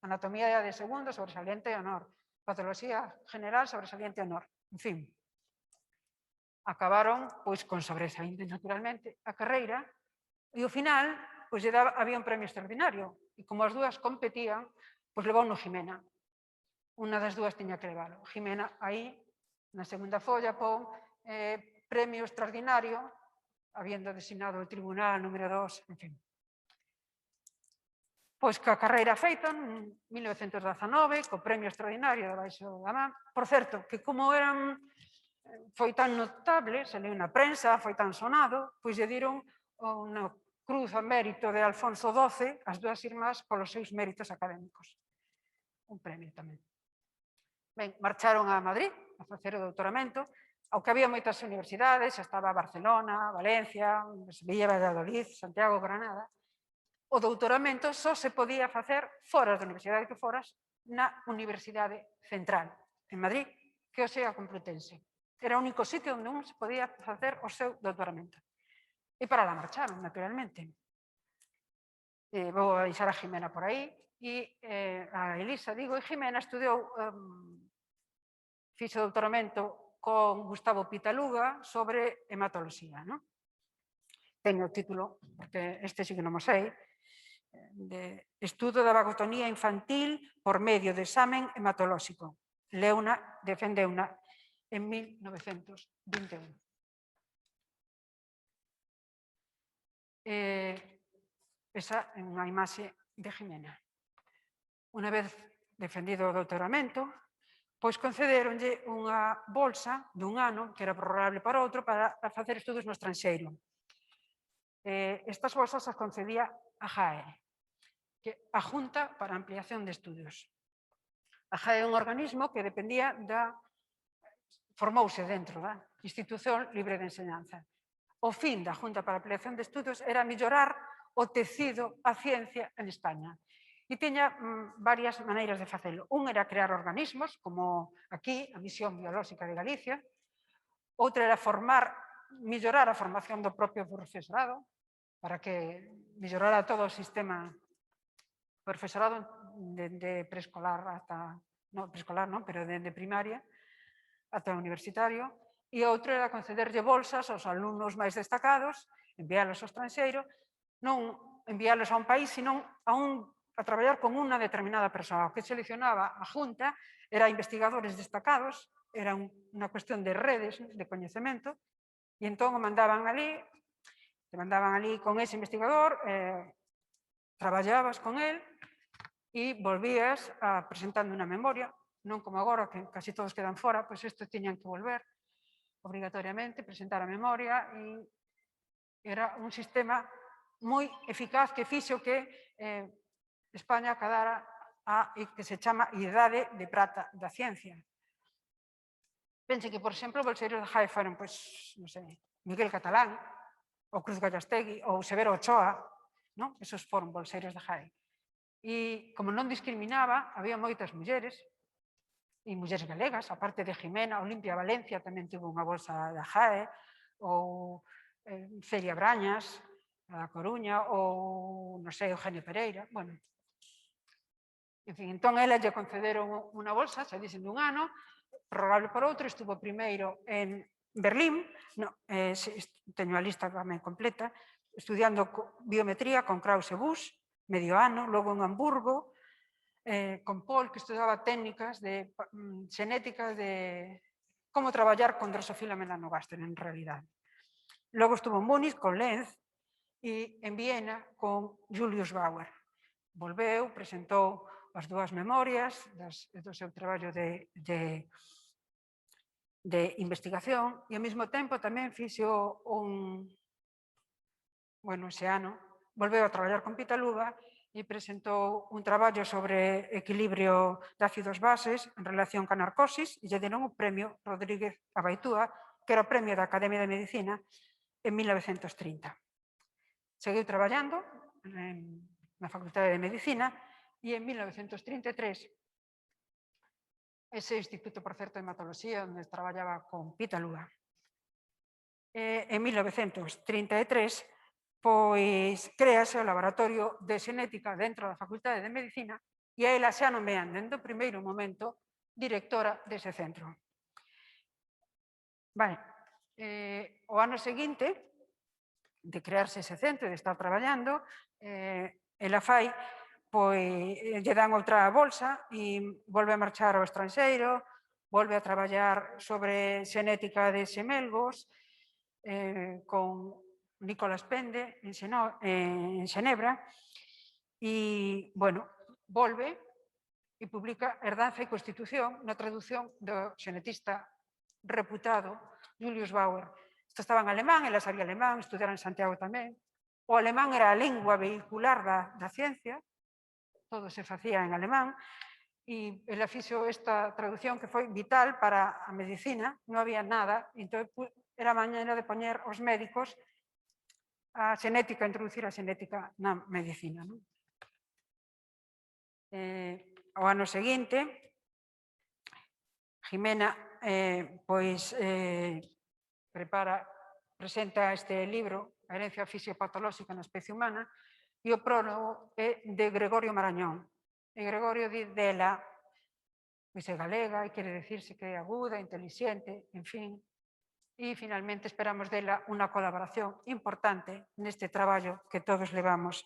Anatomía de segundo, sobresaliente e honor. Patoloxía general, sobresaliente e honor. En fin, acabaron pois con sobresaliente naturalmente a carreira e ao final pois había un premio extraordinario e como as dúas competían, pois levou no Jimena. Unha das dúas tiña que leválo. Jimena aí na segunda folla pon premio extraordinario, habiendo designado o tribunal número 2, en fin. Pois que a carreira feita en 1919, co premio extraordinario debaixo da man. Por certo, que como foi tan notable, se leu na prensa, foi tan sonado, pois lle diron unha cruz ao mérito de Alfonso XII, as dúas irmás, polos seus méritos académicos. Un premio tamén. Ben, marcharon a Madrid a facer o doutoramento, ao que había moitas universidades, estaba Barcelona, Valencia, Sevilla, Valladolid, Santiago, Granada. O doutoramento só se podía facer fora da universidade que foras na Universidade Central, en Madrid, que hoxe é a Complutense. Era o único sitio onde un se podía facer o seu doutoramento. E para lá marcharon, naturalmente. Vou a deixar a Jimena por aí, e a Elisa, digo, e Jimena estudiou, fixo doutoramento con Gustavo Pitaluga sobre hematoloxía. Teño o título, porque este sí que non o sei, de Estudo da vagotonía infantil por medio de examen hematolóxico. Defendeuna en 1921. Esa é unha imaxe de Jimena. Unha vez defendido o doutoramento, pois concederonlle unha bolsa dun ano, que era prorrogable para outro, para facer estudos no estranxeiro. Estas bolsas as concedía a JAE, que a Junta para Ampliación de Estudios. A JAE é un organismo que dependía formouse dentro da Institución Libre de Enseñanza. O fin da Junta para Ampliación de Estudios era mellorar o tecido a ciencia en España. E tiña varias maneiras de facelo. Un era crear organismos, como aquí, a Misión Biolóxica de Galicia. Outra era mellorar a formación do propio profesorado, para que mellorara todo o sistema profesorado de preescolar ata, non preescolar, non, pero de primaria ata universitario. E outra era concederlle bolsas aos alumnos máis destacados, enviálos ao estranxeiro, non enviálos a un país, sino a traballar con unha determinada persoa. O que seleccionaba a Junta era investigadores destacados, era unha cuestión de redes de coñecemento, e entón o mandaban ali, te mandaban ali con ese investigador, traballabas con él e volvías presentando unha memoria, non como agora, que casi todos quedan fora, pois isto tiñan que volver obrigatoriamente, presentar a memoria, e era un sistema moi eficaz que fixo que España acadara a que se chama Idade de Prata da Ciencia. Pense que, por exemplo, bolseiros de JAE foron, pois, non sei, Miguel Catalán, ou Cruz Gallastegui, ou Severo Ochoa, non? Esos foron bolseiros de JAE. E, como non discriminaba, había moitas mulleres, e mulleres galegas, aparte de Jimena, Olimpia Valencia tamén tuvo unha bolsa da JAE, ou Celia Brañas, a Coruña, ou, non sei, Eugenio Pereira, bueno. En fin, entón, ela lle concederon unha bolsa, xa dixen dun ano, prorrogable por outro, estuvo primeiro en Berlín, teño a lista tamén completa, estudiando biometría con Krause Busch, medio ano, logo en Hamburgo, con Paul, que estudaba técnicas de xenética de como traballar con Drosophila melanogaster, en realidad. Logo estuvo en Múnich con Lenz e en Viena con Julius Bauer. Volveu, presentou as dúas memorias do seu traballo de de investigación e ao mesmo tempo tamén fixo ese ano, volveu a traballar con Pitaluga e presentou un traballo sobre equilibrio de ácidos bases en relación ca narcosis e lle deron o premio Rodríguez Abaitúa, que era o premio da Academia de Medicina en 1930. Seguiu traballando na Facultade de Medicina e en 1933 ese instituto, por certo, de hematoloxía, onde traballaba con Pitaluga. En 1933, pois, créase o Laboratorio de Xenética dentro da Facultade de Medicina e a ela xa nomean, dende o primeiro momento, directora dese centro. O ano seguinte, de crearse ese centro e de estar traballando, ela fai, pois, lle dan outra bolsa e volve a marchar ao estranxeiro, volve a traballar sobre xenética de xemelgos con Nicolas Pende en Xenebra e, bueno, volve e publica Herdanza e Constitución na traducción do xenetista reputado Julius Bauer. Isto estaba en alemán, ela sabía alemán, estudara en Santiago tamén. O alemán era a lingua vehicular da ciencia, todo se facía en alemán, e ela fixo esta traducción que foi vital para a medicina, non había nada, entón era a maneira de poñer os médicos a xenética, introducir a xenética na medicina. O ano seguinte, Jimena presenta este libro, A herencia fisiopatolóxica na especie humana, e o prólogo é de Gregorio Marañón. E Gregorio di dela, pois é galega, e quere dicirse que é aguda, inteligente, en fin. E finalmente esperamos dela unha colaboración importante neste traballo que todos levamos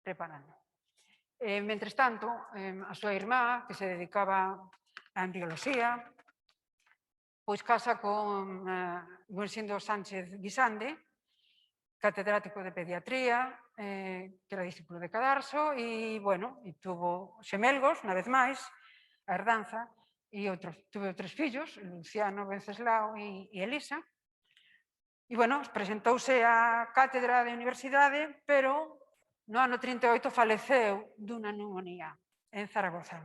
preparando. Mentres tanto, a súa irmá, que se dedicaba á embrioloxía, pois casa con Guinsindo Sánchez Guisande, catedrático de pediatría, que era discípulo de Cadarso, e, bueno, tuvo xemelgos, unha vez máis, a herdanza, e tuve outros fillos, Luciano, Venceslao e Elisa. E, bueno, presentouse á cátedra de universidade, pero no ano 38 faleceu dunha neumonía en Zaragoza.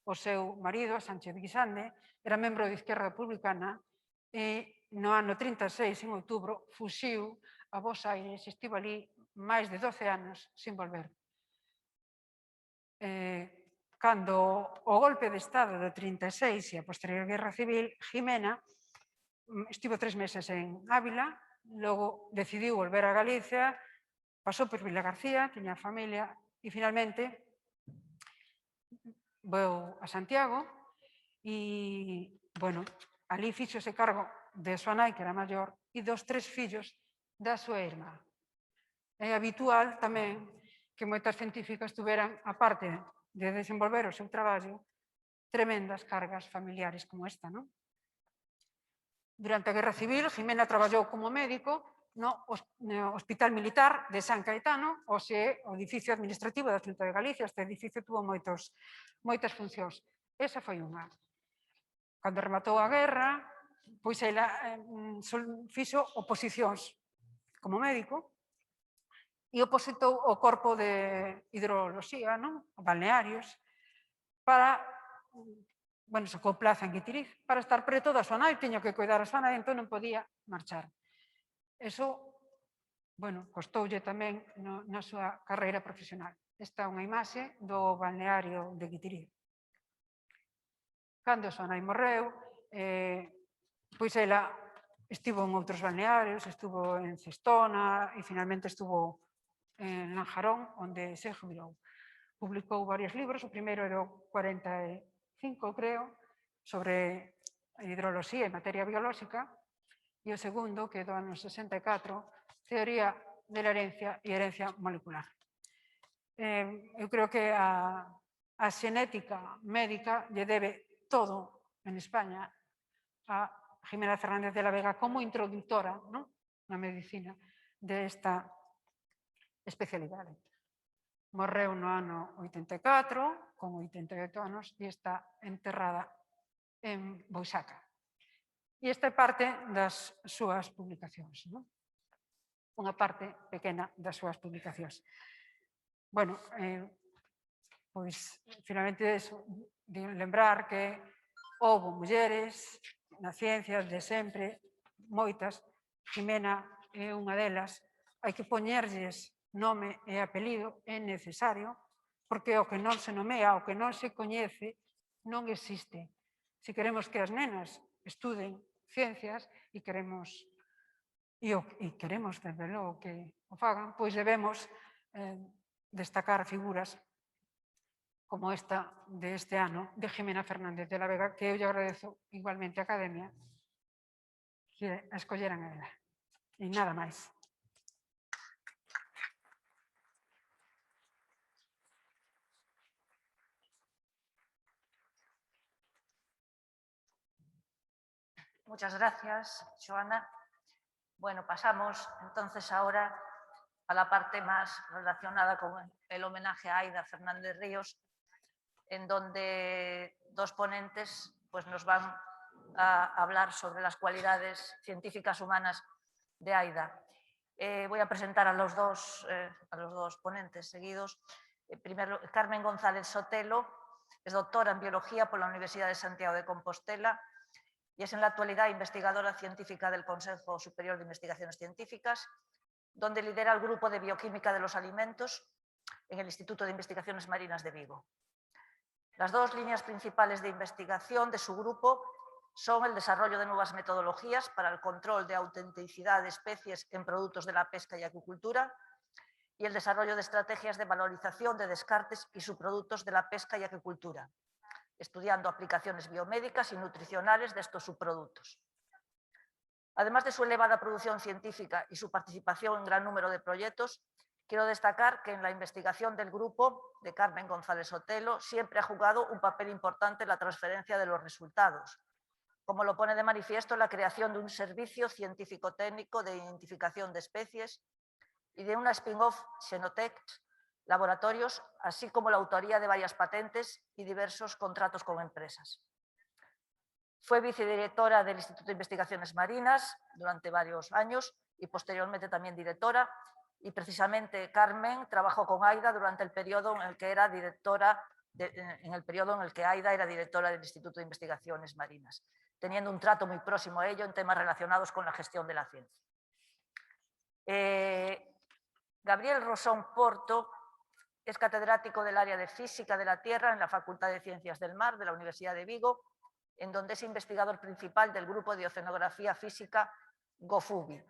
O seu marido, Sánchez Guisande, era membro de Izquierda Republicana e no ano 36, en outubro, fuxiu a Bos Aires e estivo ali máis de 12 anos sin volver. Cando o golpe de Estado do 36 e a posterior Guerra Civil, Jimena estivo 3 meses en Ávila, logo decidiu volver a Galicia, pasou por Vilagarcía, tiña familia, e finalmente veu a Santiago e, bueno, ali fixose cargo de súa nai, que era maior, e dos 3 fillos da súa irmá. É habitual tamén que moitas científicas tuveran, aparte de desenvolver o seu traballo, tremendas cargas familiares como esta, non? Durante a Guerra Civil, Jimena traballou como médico no Hospital Militar de San Caetano, o edificio administrativo da Xunta de Galicia. Este edificio tuvo moitas funcións. Esa foi unha. Cando rematou a guerra, pois ela fixo oposicións como médico e opositou o corpo de hidroloxía, balnearios, para, sacou plaza en Guitiriz, para estar preto da súa nai, tiña que cuidar a súa nai, entón non podía marchar. Eso, costoulle tamén na súa carreira profesional. Esta é unha imaxe do balneario de Guitiriz. Cando a súa nai morreu, pois ela estivo en outros balnearios, estuvo en Cestona e finalmente estuvo en Lanjarón, onde se jubilou. Publicou varios libros, o primeiro era o 45, creo, sobre hidroloxía e materia biolóxica, e o segundo, que é do ano 64, Teoría de la herencia e herencia molecular. Eu creo que a xenética médica lle debe todo en España a Jimena Fernández de la Vega como introductora na medicina desta especialidade. Morreu no ano 84, con 88 anos, e está enterrada en Boixaca. E esta é parte das súas publicacións, non? Unha parte pequena das súas publicacións. Bueno, pois, finalmente, lembrar que houve mulleres na ciencia de sempre, moitas, Ximena é unha delas, hai que poñerlles nome e apelido, é necesario, porque o que non se nomea, o que non se coñece, non existe. Se queremos que as nenas estuden ciencias e queremos, desde logo, que o fagan, pois debemos destacar figuras como esta de este ano, de Ximena Fernández de la Vega, que eu lle agradezo igualmente a Academia que a escolleran a ela. E nada máis. Muchas gracias, Joana. Bueno, pasamos entonces ahora a la parte más relacionada con el homenaje a Aida Fernández Ríos, en donde dos ponentes pues, nos van a hablar sobre las cualidades científicas humanas de Aida. Voy a presentar a los dos ponentes seguidos. Primero, Carmen González Sotelo es doctora en Biología por la Universidad de Santiago de Compostela y es en la actualidad investigadora científica del Consejo Superior de Investigaciones Científicas, donde lidera el Grupo de Bioquímica de los Alimentos en el Instituto de Investigaciones Marinas de Vigo. Las dos líneas principales de investigación de su grupo son el desarrollo de nuevas metodologías para el control de autenticidad de especies en productos de la pesca y acuicultura y el desarrollo de estrategias de valorización de descartes y subproductos de la pesca y acuicultura, estudiando aplicaciones biomédicas y nutricionales de estos subproductos. Además de su elevada producción científica y su participación en gran número de proyectos, quiero destacar que en la investigación del grupo de Carmen González Sotelo siempre ha jugado un papel importante en la transferencia de los resultados, como lo pone de manifiesto la creación de un servicio científico-técnico de identificación de especies y de una spin-off Xenotech Laboratorios, así como la autoría de varias patentes y diversos contratos con empresas. Fue vicedirectora del Instituto de Investigaciones Marinas durante varios años y posteriormente también directora, y precisamente Carmen trabajó con Aida durante el periodo en el que era directora, Aida era directora del Instituto de Investigaciones Marinas, teniendo un trato muy próximo a ello en temas relacionados con la gestión de la ciencia. Gabriel Rosón Porto es catedrático del área de Física de la Tierra en la Facultad de Ciencias del Mar de la Universidad de Vigo, en donde es investigador principal del Grupo de Oceanografía Física GOFUBI.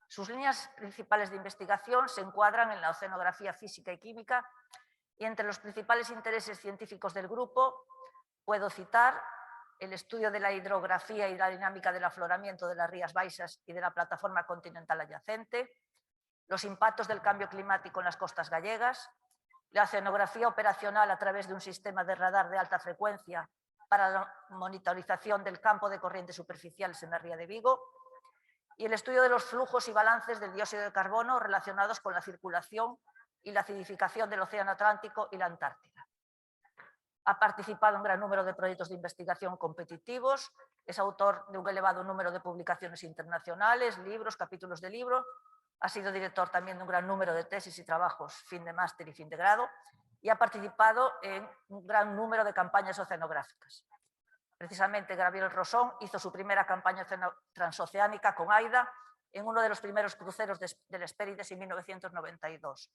Sus líneas principales de investigación se encuadran en la oceanografía física y química, y entre los principales intereses científicos del grupo puedo citar el estudio de la hidrografía y la dinámica del afloramiento de las Rías Baixas y de la plataforma continental adyacente, los impactos del cambio climático en las costas gallegas, la oceanografía operacional a través de un sistema de radar de alta frecuencia para la monitorización del campo de corrientes superficiales en la ría de Vigo, y el estudio de los flujos y balances del dióxido de carbono relacionados con la circulación y la acidificación del Océano Atlántico y la Antártida. Ha participado en gran número de proyectos de investigación competitivos, es autor de un elevado número de publicaciones internacionales, libros, capítulos de libros, ha sido director también de un gran número de tesis y trabajos fin de máster y fin de grado, y ha participado en un gran número de campañas oceanográficas. Precisamente Gabriel Rosón hizo su primera campaña transoceánica con Aida en uno de los primeros cruceros del Hespérides en 1992.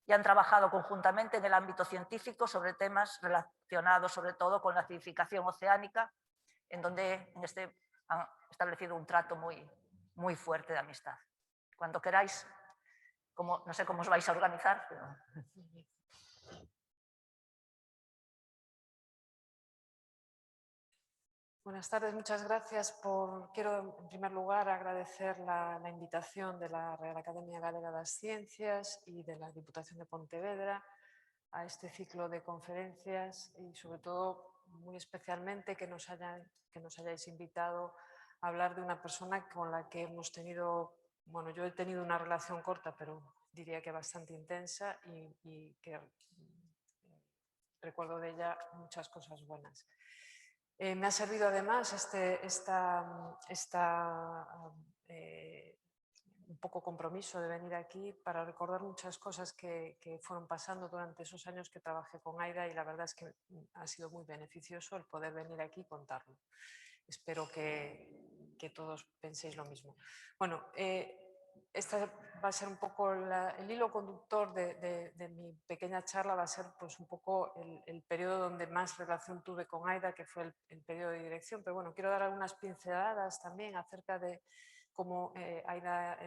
Y han trabajado conjuntamente en el ámbito científico sobre temas relacionados sobre todo con la acidificación oceánica, en donde han establecido un trato muy fuerte de amistad. Cuando queráis, no sé cómo os vais a organizar, pero... Buenas tardes, muchas gracias. Quiero, en primer lugar, agradecer la invitación de la Real Academia Galega das Ciencias y de la Diputación de Pontevedra a este ciclo de conferencias y, sobre todo, muy especialmente que nos hayáis invitado a hablar de una persona con la que hemos tenido, bueno, yo he tenido una relación corta, pero diría que bastante intensa y que recuerdo de ella muchas cosas buenas. Me ha servido además un poco compromiso de venir aquí para recordar muchas cosas que fueron pasando durante esos años que trabajé con Aida, y la verdad es que ha sido muy beneficioso el poder venir aquí y contarlo. Espero que todos penséis lo mismo. Bueno, esta va a ser un poco el hilo conductor de mi pequeña charla, va a ser pues un poco el periodo donde más relación tuve con Aida, que fue el periodo de dirección, pero bueno, quiero dar algunas pinceladas también acerca de cómo Aida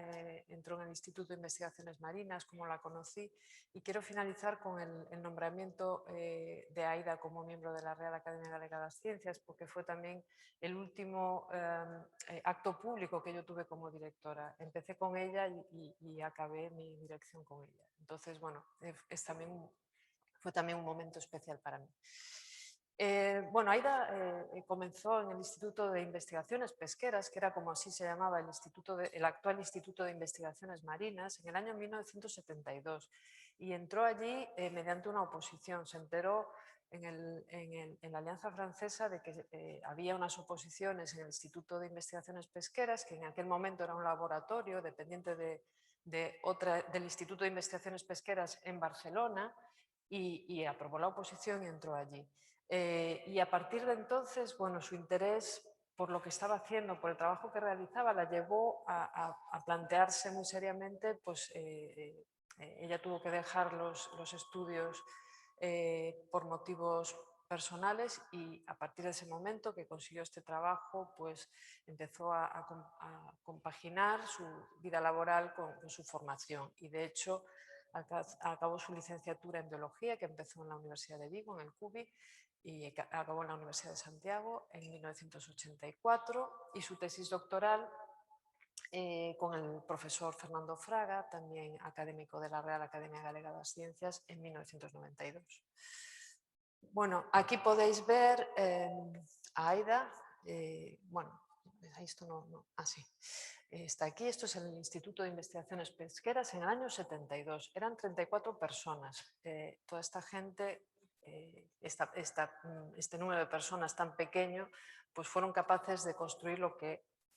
entró en el Instituto de Investigaciones Marinas, cómo la conocí, y quiero finalizar con el nombramiento de Aida como miembro de la Real Academia Galega de las Ciencias, porque fue también el último acto público que yo tuve como directora. Empecé con ella y acabé mi dirección con ella. Entonces, bueno, fue también un momento especial para mí. Bueno, Aida comenzó en el Instituto de Investigaciones Pesqueras, que era como así se llamaba el actual Instituto de Investigaciones Marinas, en el año 1972. Y entró allí mediante una oposición. Se enteró en la Alianza Francesa de que había unas oposiciones en el Instituto de Investigaciones Pesqueras, que en aquel momento era un laboratorio dependiente del Instituto de Investigaciones Pesqueras en Barcelona, y aprobó la oposición y entró allí. Y a partir de entonces, bueno, su interés por lo que estaba haciendo, por el trabajo que realizaba, la llevó a plantearse muy seriamente, pues ella tuvo que dejar los estudios por motivos personales, y a partir de ese momento que consiguió este trabajo, pues empezó a compaginar su vida laboral con su formación, y de hecho acabó su licenciatura en Biología, que empezó en la Universidad de Vigo, en el CUBI, y acabó en la Universidad de Santiago en 1984, y su tesis doctoral con el profesor Fernando Fraga, también académico de la Real Academia Galega de las Ciencias, en 1992. Bueno, aquí podéis ver a Aida, bueno, esto no, así. Está aquí, esto es el Instituto de Investigaciones Pesqueras en el año 72. Eran 34 personas. Toda esta gente, este número de personas tan pequeño, pues fueron capaces de construir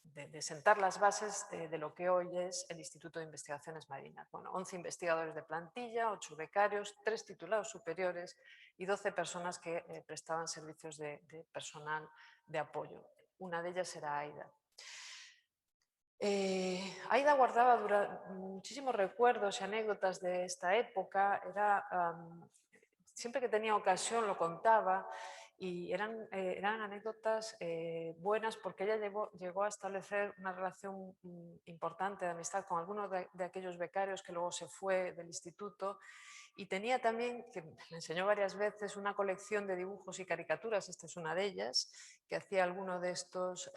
de sentar las bases de lo que hoy es el Instituto de Investigaciones Marinas. Bueno, 11 investigadores de plantilla, 8 becarios, 3 titulados superiores y 12 personas que prestaban servicios de personal de apoyo. Una de ellas era Aida. Aida guardaba muchísimos recuerdos y anécdotas de esta época. Siempre que tenía ocasión lo contaba, y eran anécdotas buenas, porque ella llegó a establecer una relación importante de amistad con algunos de aquellos becarios que luego se fue del instituto, y tenía también, que me enseñó varias veces, una colección de dibujos y caricaturas, esta es una de ellas, que hacía alguno de estos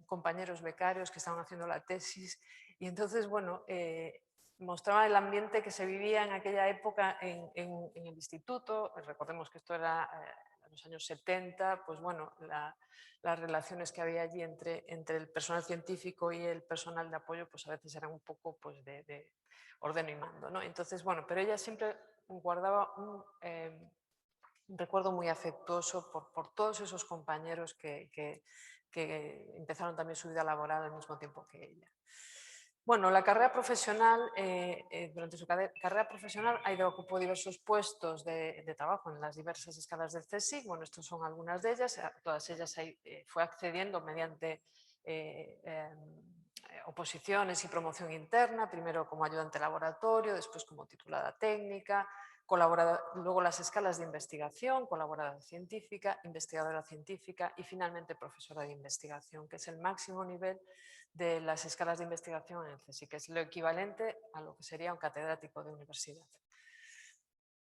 compañeros becarios que estaban haciendo la tesis, y entonces, bueno, mostraba el ambiente que se vivía en aquella época en el instituto. Recordemos que esto era en los años 70, pues bueno, las relaciones que había allí entre el personal científico y el personal de apoyo, pues a veces eran un poco pues, de ordeno y mando, ¿no? Entonces, bueno, pero ella siempre guardaba un recuerdo muy afectuoso por todos esos compañeros que empezaron también su vida laboral al mismo tiempo que ella. Bueno, la carrera profesional, durante su carrera profesional, Aida ocupó diversos puestos de trabajo en las diversas escalas del CSIC. Bueno, estas son algunas de ellas, todas ellas fue accediendo mediante oposiciones y promoción interna, primero como ayudante de laboratorio, después como titulada técnica, luego las escalas de investigación, colaboradora científica, investigadora científica y finalmente profesora de investigación, que es el máximo nivel de las escalas de investigación en el CSIC, que es lo equivalente a lo que sería un catedrático de universidad.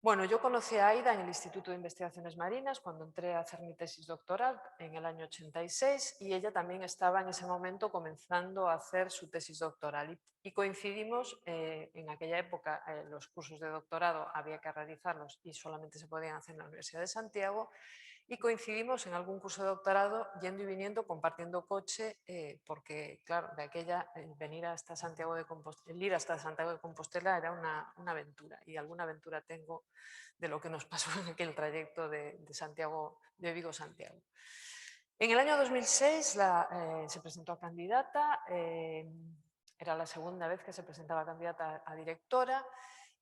Bueno, yo conocí a Aida en el Instituto de Investigaciones Marinas cuando entré a hacer mi tesis doctoral en el año 86, y ella también estaba en ese momento comenzando a hacer su tesis doctoral, y coincidimos en aquella época. Los cursos de doctorado había que realizarlos y solamente se podían hacer en la Universidad de Santiago, y coincidimos en algún curso de doctorado yendo y viniendo, compartiendo coche, porque claro, de aquella, venir hasta Santiago de Compostela, el ir hasta Santiago de Compostela era una aventura, y alguna aventura tengo de lo que nos pasó en aquel trayecto de Santiago, de Vigo a Santiago. En el año 2006 se presentó a candidata, era la segunda vez que se presentaba candidata a directora,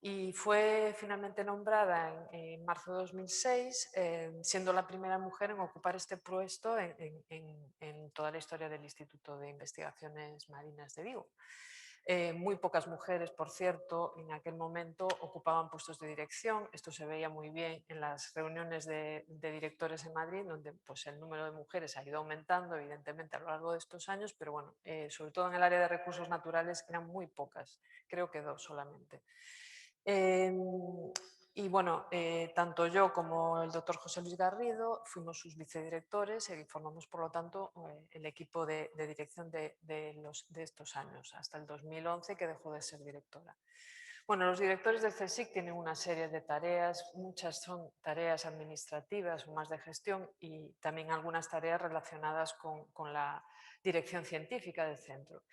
y fue finalmente nombrada en marzo de 2006, siendo la primera mujer en ocupar este puesto en toda la historia del Instituto de Investigaciones Marinas de Vigo. Muy pocas mujeres, por cierto, en aquel momento ocupaban puestos de dirección. Esto se veía muy bien en las reuniones de directores en Madrid, donde pues, el número de mujeres ha ido aumentando, evidentemente, a lo largo de estos años, pero bueno, sobre todo en el área de recursos naturales eran muy pocas, creo que 2 solamente. Y bueno, tanto yo como el doctor José Luis Garrido fuimos sus vicedirectores y formamos, por lo tanto, el equipo de dirección de estos años, hasta el 2011, que dejó de ser directora. Bueno, los directores del CSIC tienen una serie de tareas, muchas son tareas administrativas o más de gestión, y también algunas tareas relacionadas con la dirección científica del centro.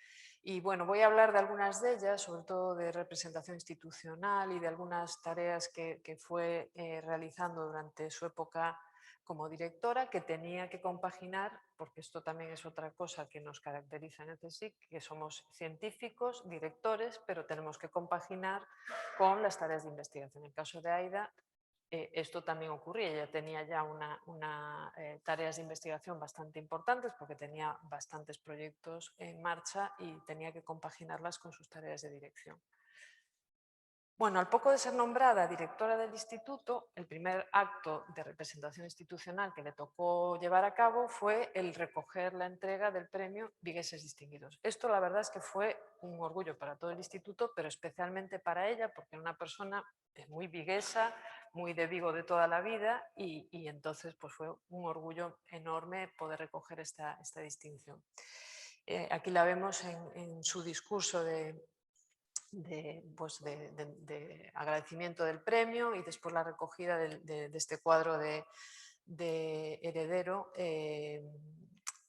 Y bueno, voy a hablar de algunas de ellas, sobre todo de representación institucional y de algunas tareas que fue realizando durante su época como directora, que tenía que compaginar, porque esto también es otra cosa que nos caracteriza en el CSIC, que somos científicos, directores, pero tenemos que compaginar con las tareas de investigación. En el caso de Aida, esto también ocurría, ella tenía ya tareas de investigación bastante importantes porque tenía bastantes proyectos en marcha y tenía que compaginarlas con sus tareas de dirección. Bueno, al poco de ser nombrada directora del instituto, el primer acto de representación institucional que le tocó llevar a cabo fue el recoger la entrega del premio Vigueses Distinguidos. Esto la verdad es que fue un orgullo para todo el instituto, pero especialmente para ella, porque era una persona muy viguesa, muy de Vigo de toda la vida, y entonces pues fue un orgullo enorme poder recoger esta distinción. Aquí la vemos en su discurso de agradecimiento del premio, y después la recogida de este cuadro de heredero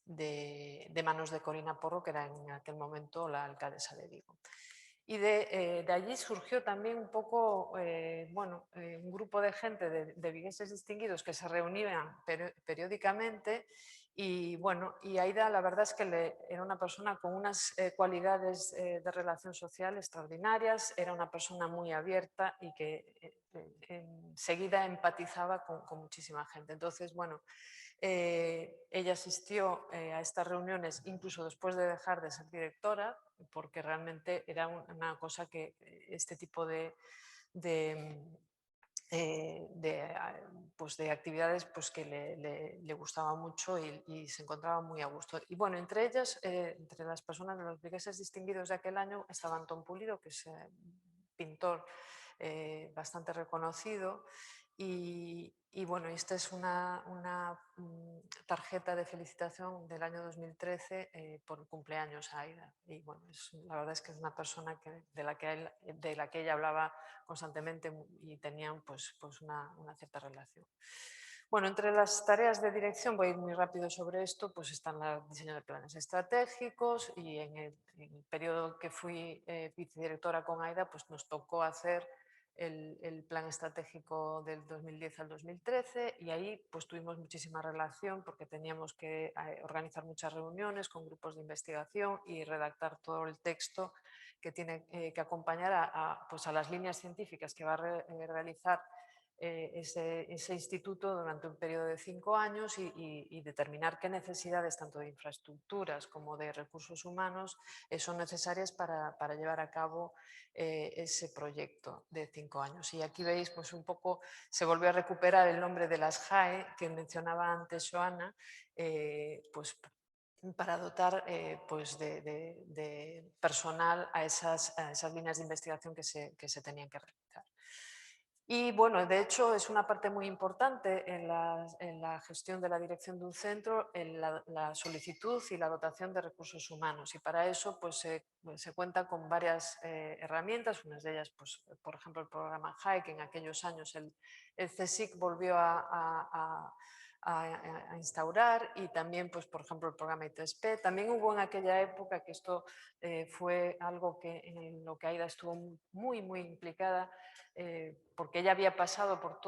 de manos de Corina Porro, que era en aquel momento la alcaldesa de Vigo. Y de allí surgió también un poco, un grupo de gente de vigueses distinguidos que se reunían periódicamente. Y bueno, y Aida la verdad es que era una persona con unas cualidades de relación social extraordinarias, era una persona muy abierta y que enseguida empatizaba con muchísima gente. Entonces, bueno, ella asistió a estas reuniones incluso después de dejar de ser directora, porque realmente era una cosa que este tipo de actividades pues que le gustaba mucho y se encontraba muy a gusto. Y bueno, entre ellas, entre las personas de los vigueses distinguidos de aquel año, estaba Antón Pulido, que es pintor bastante reconocido. Y bueno, esta es una tarjeta de felicitación del año 2013 por el cumpleaños a Aida. Y bueno, la verdad es que es una persona de la que ella hablaba constantemente y tenían pues una cierta relación. Bueno, entre las tareas de dirección, voy a ir muy rápido sobre esto, pues están el diseño de planes estratégicos, y en el periodo que fui vicedirectora con Aida, pues nos tocó hacer el plan estratégico del 2010 al 2013, y ahí pues tuvimos muchísima relación porque teníamos que organizar muchas reuniones con grupos de investigación y redactar todo el texto que tiene que acompañar a las líneas científicas que va a realizar ese instituto durante un periodo de 5 años y determinar qué necesidades tanto de infraestructuras como de recursos humanos son necesarias para llevar a cabo ese proyecto de 5 años. Y aquí veis pues un poco, se volvió a recuperar el nombre de las JAE que mencionaba antes Joana, pues para dotar pues de personal a esas líneas de investigación que se tenían que realizar. Y bueno, de hecho es una parte muy importante en la gestión de la dirección de un centro, en la solicitud y la dotación de recursos humanos, y para eso pues se cuenta con varias herramientas, unas de ellas pues por ejemplo el programa JAE, que en aquellos años el CSIC volvió a a instaurar, y también, pues, por ejemplo, el programa I3P. También hubo en aquella época, que esto fue algo en lo que Aida estuvo muy, muy implicada, porque ella había pasado por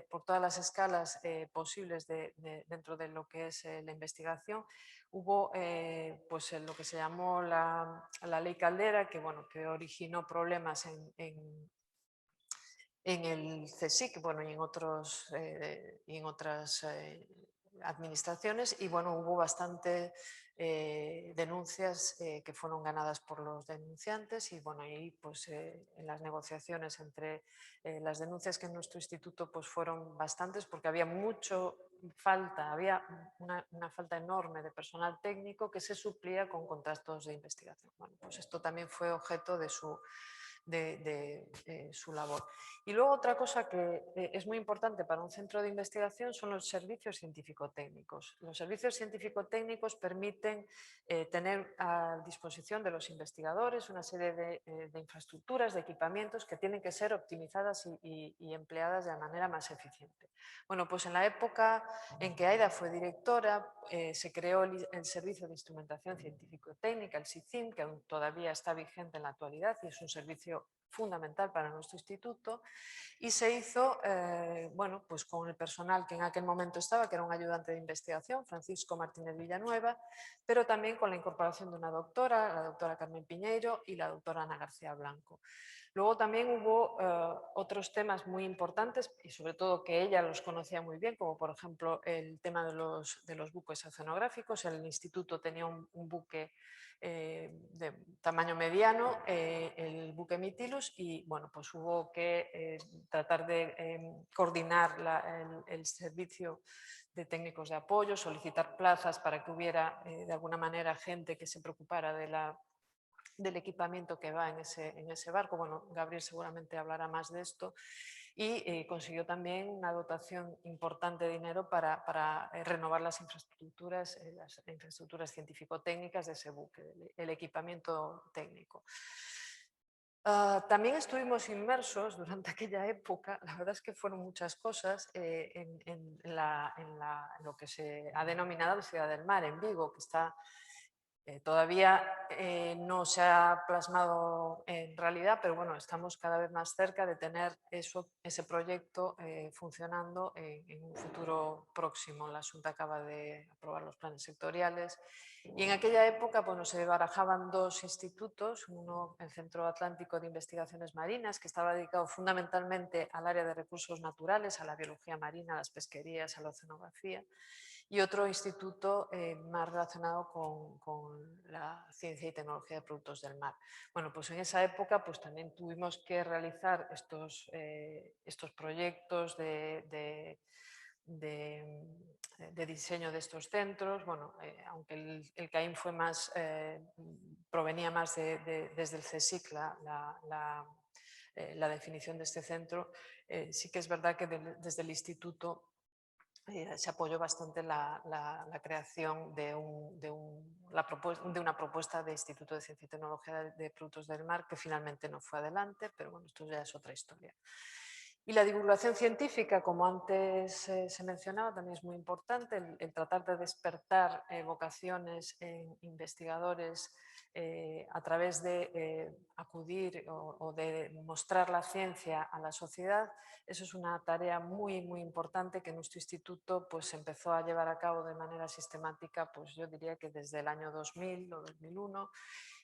por todas las escalas posibles dentro de lo que es la investigación. Hubo pues lo que se llamó la Ley Caldera, que, bueno, que originó problemas en el CSIC, bueno, y en otras administraciones, y bueno, hubo bastante denuncias que fueron ganadas por los denunciantes, y bueno, ahí pues en las negociaciones entre las denuncias que en nuestro instituto pues fueron bastantes, porque había había una falta enorme de personal técnico que se suplía con contratos de investigación. Bueno, pues esto también fue objeto de su labor. Y luego otra cosa que es muy importante para un centro de investigación son los servicios científico-técnicos. Los servicios científico-técnicos permiten tener a disposición de los investigadores una serie de infraestructuras, de equipamientos que tienen que ser optimizadas y empleadas de la manera más eficiente. Bueno, pues en la época en que Aida fue directora, se creó el Servicio de Instrumentación Científico-Técnica, el SICIM, que aún todavía está vigente en la actualidad y es un servicio fundamental para nuestro instituto, y se hizo bueno, pues con el personal que en aquel momento estaba, que era un ayudante de investigación, Francisco Martínez Villanueva, pero también con la incorporación de una doctora, la doctora Carmen Piñeiro, y la doctora Ana García Blanco. Luego también hubo otros temas muy importantes, y sobre todo que ella los conocía muy bien, como por ejemplo el tema de los buques oceanográficos. El instituto tenía un buque de tamaño mediano, el buque Mytilus, y bueno, pues hubo que tratar de coordinar el servicio de técnicos de apoyo, solicitar plazas para que hubiera de alguna manera gente que se preocupara del equipamiento que va en ese barco. Bueno, Gabriel seguramente hablará más de esto, y consiguió también una dotación importante de dinero para renovar las infraestructuras científico-técnicas de ese buque, el equipamiento técnico. También estuvimos inmersos durante aquella época, la verdad es que fueron muchas cosas, en lo que se ha denominado Ciudad del Mar, en Vigo, que está todavía no se ha plasmado en realidad, pero bueno, estamos cada vez más cerca de tener ese proyecto funcionando en un futuro próximo. La Junta acaba de aprobar los planes sectoriales, y en aquella época, bueno, se barajaban dos institutos, uno, el Centro Atlántico de Investigaciones Marinas, que estaba dedicado fundamentalmente al área de recursos naturales, a la biología marina, a las pesquerías, a la oceanografía, y otro instituto más relacionado con la ciencia y tecnología de productos del mar. Bueno, pues en esa época pues también tuvimos que realizar estos proyectos de diseño de estos centros. Bueno, aunque el CAIM fue provenía más desde el CSIC la definición de este centro, sí que es verdad que desde el instituto se apoyó bastante la creación de una propuesta de Instituto de Ciencia y Tecnología de Productos del Mar, que finalmente no fue adelante, pero bueno, esto ya es otra historia. Y la divulgación científica, como antes se mencionaba, también es muy importante, el tratar de despertar vocaciones en investigadores a través de acudir o de mostrar la ciencia a la sociedad. Eso es una tarea muy, muy importante que nuestro instituto pues, empezó a llevar a cabo de manera sistemática, pues yo diría que desde el año 2000 o 2001,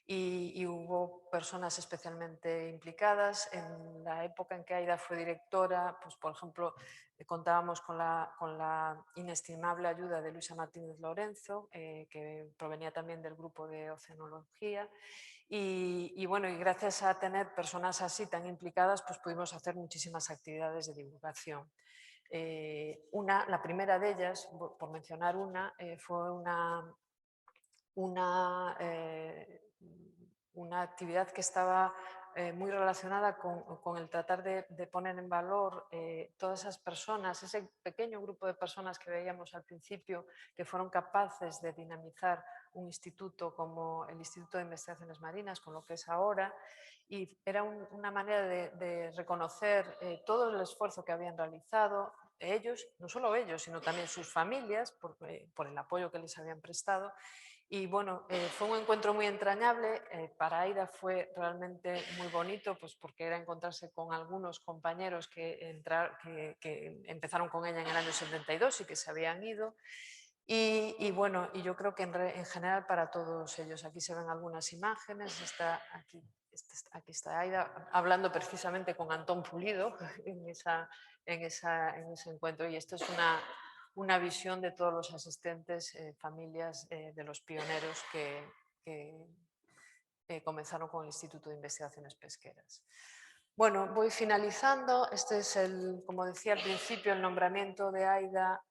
y hubo personas especialmente implicadas. En la época en que Aida fue directora, pues por ejemplo, contábamos con la inestimable ayuda de Luisa Martínez Lorenzo, que provenía también del grupo de oceanología, y bueno, y gracias a tener personas así tan implicadas, pues pudimos hacer muchísimas actividades de divulgación. La primera de ellas, por mencionar una, fue una actividad que estaba muy relacionada con el tratar de poner en valor todas esas personas, ese pequeño grupo de personas que veíamos al principio, que fueron capaces de dinamizar un instituto como el Instituto de Investigaciones Marinas, con lo que es ahora, y era una manera de reconocer todo el esfuerzo que habían realizado, ellos, no solo ellos, sino también sus familias, por el apoyo que les habían prestado. Y bueno, fue un encuentro muy entrañable. Para Aida fue realmente muy bonito, pues porque era encontrarse con algunos compañeros que empezaron con ella en el año 72 y que se habían ido. Y bueno, y yo creo que en general para todos ellos, aquí se ven algunas imágenes, aquí está Aida hablando precisamente con Antón Pulido en ese encuentro, y esto es una visión de todos los asistentes, familias de los pioneros que comenzaron con el Instituto de Investigaciones Pesqueras. Bueno, voy finalizando. Este es, como decía al principio, el nombramiento de Aida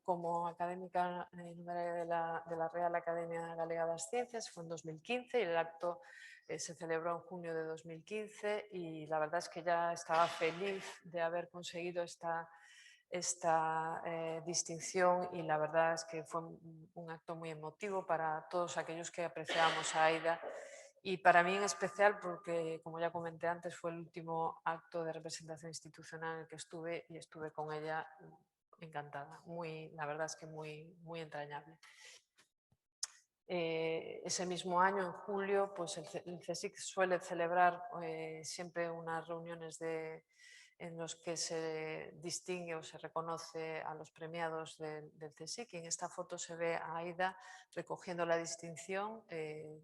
como académica numeraria de la Real Academia Galega das Ciencias. Fue en 2015 y el acto se celebró en junio de 2015, y la verdad es que ya estaba feliz de haber conseguido esta distinción, y la verdad es que fue un acto muy emotivo para todos aquellos que apreciamos a Aida. Y para mí en especial porque, como ya comenté antes, fue el último acto de representación institucional en el que estuve, y estuve con ella encantada. La verdad es que muy, muy entrañable. Ese mismo año, en julio, pues el CSIC suele celebrar siempre unas reuniones en los que se distingue o se reconoce a los premiados del CSIC, y en esta foto se ve a Aida recogiendo la distinción en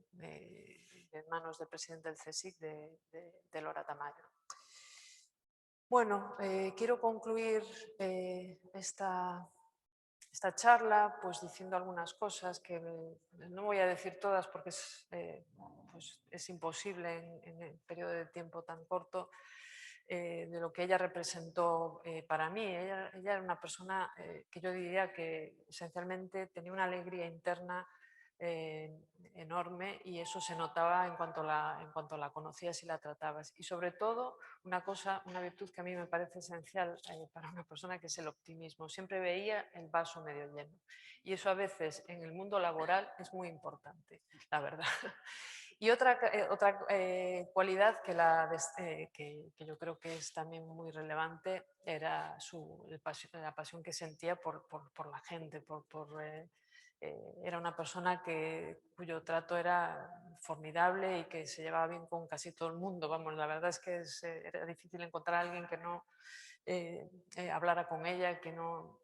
manos del presidente del CSIC, de Lora Tamayo. Bueno, quiero concluir esta charla pues diciendo algunas cosas que no voy a decir todas porque es imposible en el periodo de tiempo tan corto, de lo que ella representó para mí. Ella era una persona que yo diría que esencialmente tenía una alegría interna enorme, y eso se notaba en cuanto la conocías y la tratabas. Y sobre todo una virtud que a mí me parece esencial para una persona, que es el optimismo. Siempre veía el vaso medio lleno, y eso a veces en el mundo laboral es muy importante, la verdad. Y otra cualidad que yo creo que es también muy relevante era la pasión que sentía por la gente, era una persona cuyo trato era formidable y que se llevaba bien con casi todo el mundo. Vamos, la verdad es que era difícil encontrar a alguien que no hablara con ella, que no...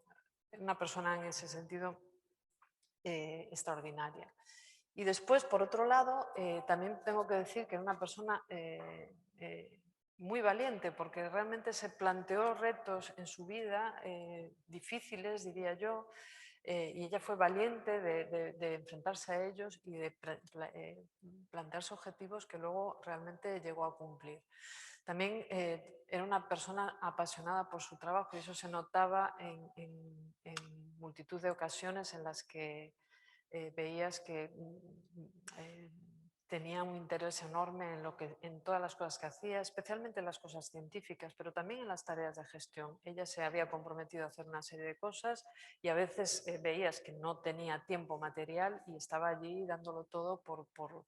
Una persona en ese sentido extraordinaria. Y después, por otro lado, también tengo que decir que era una persona muy valiente, porque realmente se planteó retos en su vida difíciles, diría yo, y ella fue valiente de enfrentarse a ellos y de plantearse objetivos que luego realmente llegó a cumplir. También era una persona apasionada por su trabajo, y eso se notaba en multitud de ocasiones en las que veías que tenía un interés enorme en todas las cosas que hacía, especialmente en las cosas científicas, pero también en las tareas de gestión. Ella se había comprometido a hacer una serie de cosas, y a veces veías que no tenía tiempo material y estaba allí dándolo todo por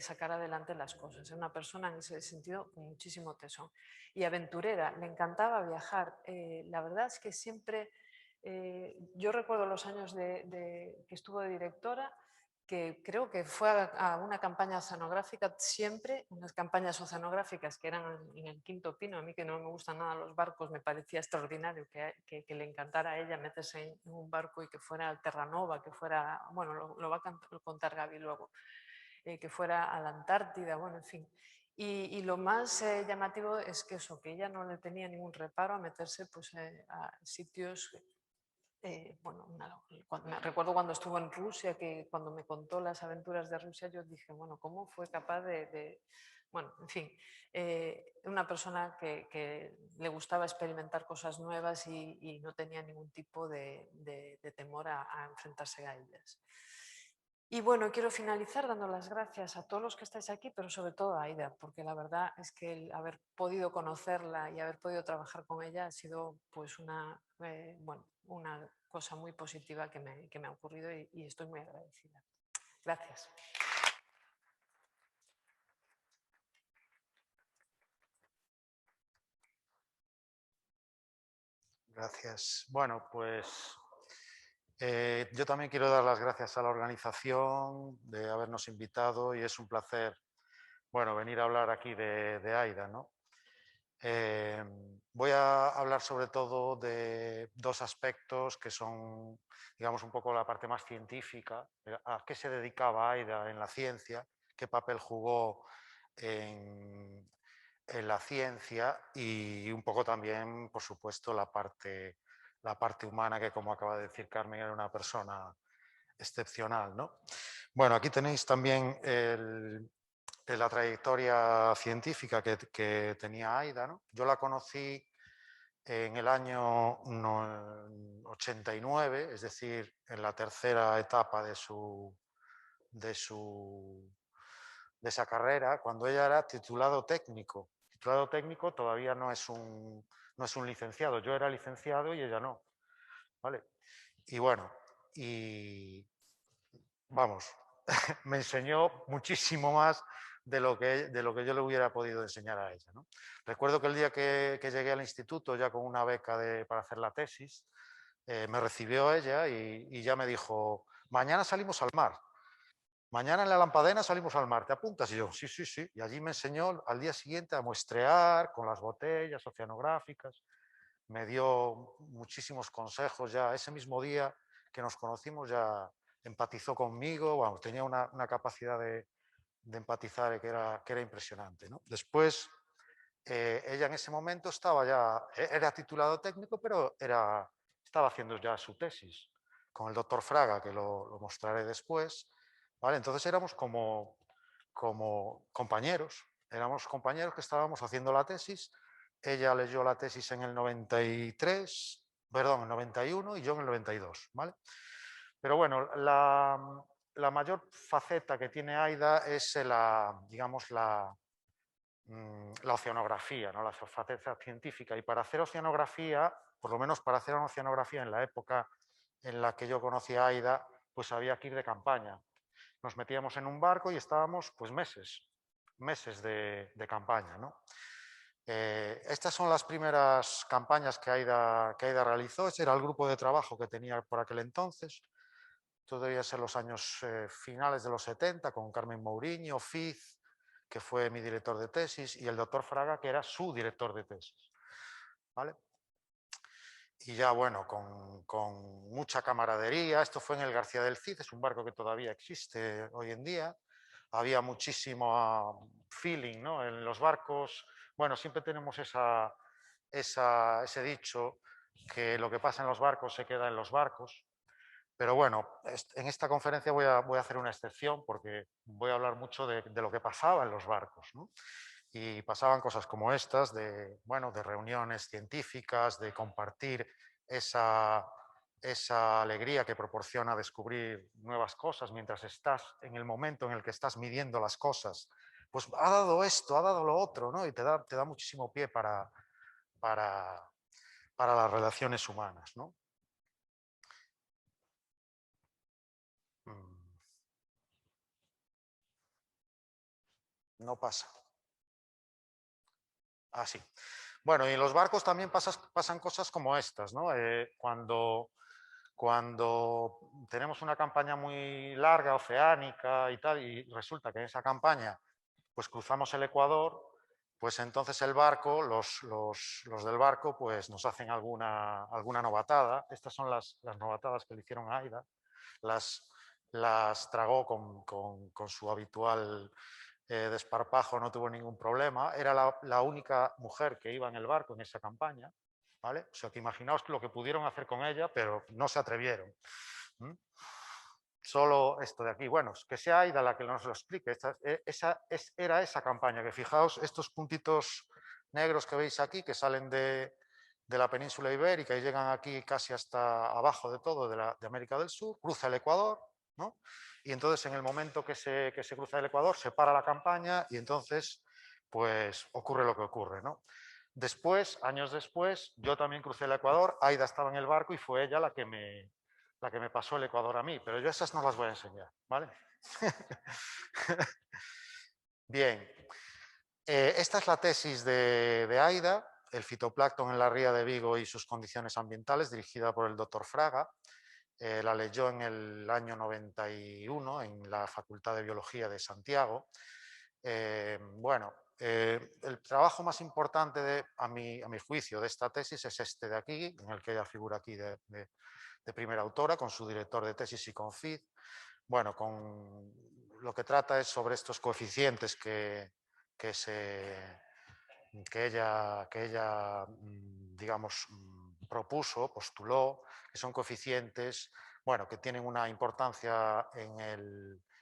sacar adelante las cosas. Era una persona en ese sentido con muchísimo tesón. Y aventurera, le encantaba viajar. La verdad es que siempre... yo recuerdo los años que estuvo de directora, que creo que fue a una campaña oceanográfica siempre, unas campañas oceanográficas que eran en el Quinto Pino. A mí, que no me gustan nada los barcos, me parecía extraordinario que le encantara a ella meterse en un barco y que fuera al Terranova, que fuera, bueno, lo va a contar Gaby luego, que fuera a la Antártida, bueno, en fin. Y lo más llamativo es que que ella no le tenía ningún reparo a meterse pues, a sitios... bueno, recuerdo cuando estuvo en Rusia, que cuando me contó las aventuras de Rusia, yo dije, bueno, ¿cómo fue capaz bueno, en fin, una persona que le gustaba experimentar cosas nuevas y no tenía ningún tipo de temor a enfrentarse a ellas. Y bueno, quiero finalizar dando las gracias a todos los que estáis aquí, pero sobre todo a Aida, porque la verdad es que el haber podido conocerla y haber podido trabajar con ella ha sido pues una cosa muy positiva que me ha ocurrido, y estoy muy agradecida. Gracias. Gracias. Bueno, pues yo también quiero dar las gracias a la organización de habernos invitado y es un placer, bueno, venir a hablar aquí de AIDA, ¿no? Voy a hablar sobre todo de dos aspectos que son, digamos, un poco la parte más científica, a qué se dedicaba AIDA en la ciencia, qué papel jugó en la ciencia y un poco también, por supuesto, la parte humana, que como acaba de decir Carmen, era una persona excepcional, ¿no? Bueno, aquí tenéis también la trayectoria científica que tenía AIDA, ¿no? Yo la conocí en el año 89, es decir, en la tercera etapa de esa carrera, cuando ella era titulado técnico. Titulado técnico todavía no es un licenciado. Yo era licenciado y ella no. ¿Vale? Y bueno, vamos, me enseñó muchísimo más de lo que yo le hubiera podido enseñar a ella, ¿no? Recuerdo que el día que llegué al instituto, ya con una beca para hacer la tesis, me recibió ella y ya me dijo, mañana salimos al mar. Mañana en la Lampadena salimos al mar, ¿te apuntas? Y yo, sí, sí, sí. Y allí me enseñó al día siguiente a muestrear con las botellas oceanográficas. Me dio muchísimos consejos ya. Ese mismo día que nos conocimos ya empatizó conmigo. Bueno, tenía una capacidad de empatizar que era impresionante, ¿no? Después, ella en ese momento era titulado técnico, pero estaba haciendo ya su tesis con el doctor Fraga, que lo mostraré después. ¿Vale? Entonces éramos como compañeros, que estábamos haciendo la tesis. Ella leyó la tesis en el 93, perdón, en el 91 y yo en el 92, ¿vale? Pero bueno, la mayor faceta que tiene AIDA es digamos, la oceanografía, ¿no? La faceta científica. Y para hacer oceanografía, por lo menos para hacer una oceanografía en la época en la que yo conocí a AIDA, pues había que ir de campaña. Nos metíamos en un barco y estábamos pues meses de campaña, ¿no? Estas son las primeras campañas que AIDA realizó. Ese era el grupo de trabajo que tenía por aquel entonces. Esto debía ser los años finales de los 70, con Carmen Mourinho, Fiz, que fue mi director de tesis, y el doctor Fraga, que era su director de tesis. ¿Vale? Y ya, bueno, con mucha camaradería. Esto fue en el García del Cid, es un barco que todavía existe hoy en día. Había muchísimo feeling, ¿no? En los barcos. Bueno, siempre tenemos ese dicho que lo que pasa en los barcos se queda en los barcos. Pero bueno, en esta conferencia voy a hacer una excepción porque voy a hablar mucho de lo que pasaba en los barcos, ¿no? Y pasaban cosas como estas, de reuniones científicas, de compartir esa alegría que proporciona descubrir nuevas cosas mientras estás en el momento en el que estás midiendo las cosas. Pues ha dado esto, ha dado lo otro, ¿no? Y te da muchísimo pie para las relaciones humanas, ¿no? No pasa. Así. Bueno, y en los barcos también pasan cosas como estas, ¿no? Cuando tenemos una campaña muy larga, oceánica y tal, y resulta que en esa campaña pues cruzamos el Ecuador, pues entonces el barco, los del barco, pues nos hacen alguna novatada. Estas son las novatadas que le hicieron a AIDA. Las tragó con su habitual desparpajo, no tuvo ningún problema. Era la única mujer que iba en el barco en esa campaña, ¿vale? O sea, que imaginaos lo que pudieron hacer con ella, pero no se atrevieron. Solo esto de aquí. Bueno, que sea AIDA la que nos lo explique. Era esa campaña, que fijaos estos puntitos negros que veis aquí, que salen de la península ibérica y llegan aquí casi hasta abajo de todo, de América del Sur, cruza el Ecuador, ¿no? Y entonces en el momento que se cruza el Ecuador se para la campaña y entonces pues ocurre lo que ocurre, ¿no? Después, años después, yo también crucé el Ecuador, AIDA estaba en el barco y fue ella la que me pasó el Ecuador a mí, pero yo esas no las voy a enseñar, ¿vale? Bien, esta es la tesis de AIDA. El fitoplancton en la ría de Vigo y sus condiciones ambientales, dirigida por el doctor Fraga. La leyó en el año 91 en la Facultad de Biología de Santiago. Bueno, el trabajo más importante, a mi juicio, de esta tesis es este de aquí, en el que ella figura aquí de primera autora, con su director de tesis y con FID. Bueno, lo que trata es sobre estos coeficientes que ella digamos, propuso, postuló, que son coeficientes, bueno, que tienen una importancia en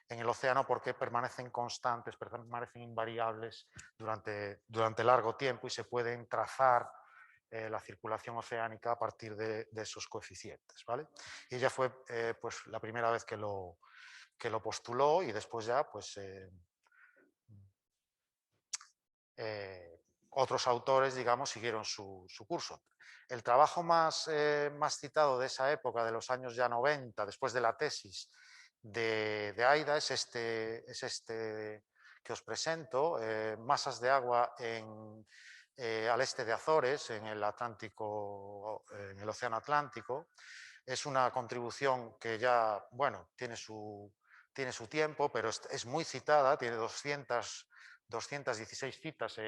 el océano porque permanecen constantes, permanecen invariables durante largo tiempo y se pueden trazar la circulación oceánica a partir de esos coeficientes, ¿vale? Y ella fue pues la primera vez que lo postuló y después ya pues otros autores, digamos, siguieron su curso. El trabajo más citado de esa época, de los años ya 90, después de la tesis de Aida, es este que os presento, masas de agua al este de Azores, en el Atlántico, en el Océano Atlántico. Es una contribución que ya, bueno, tiene su tiempo, pero es muy citada, tiene 216 citas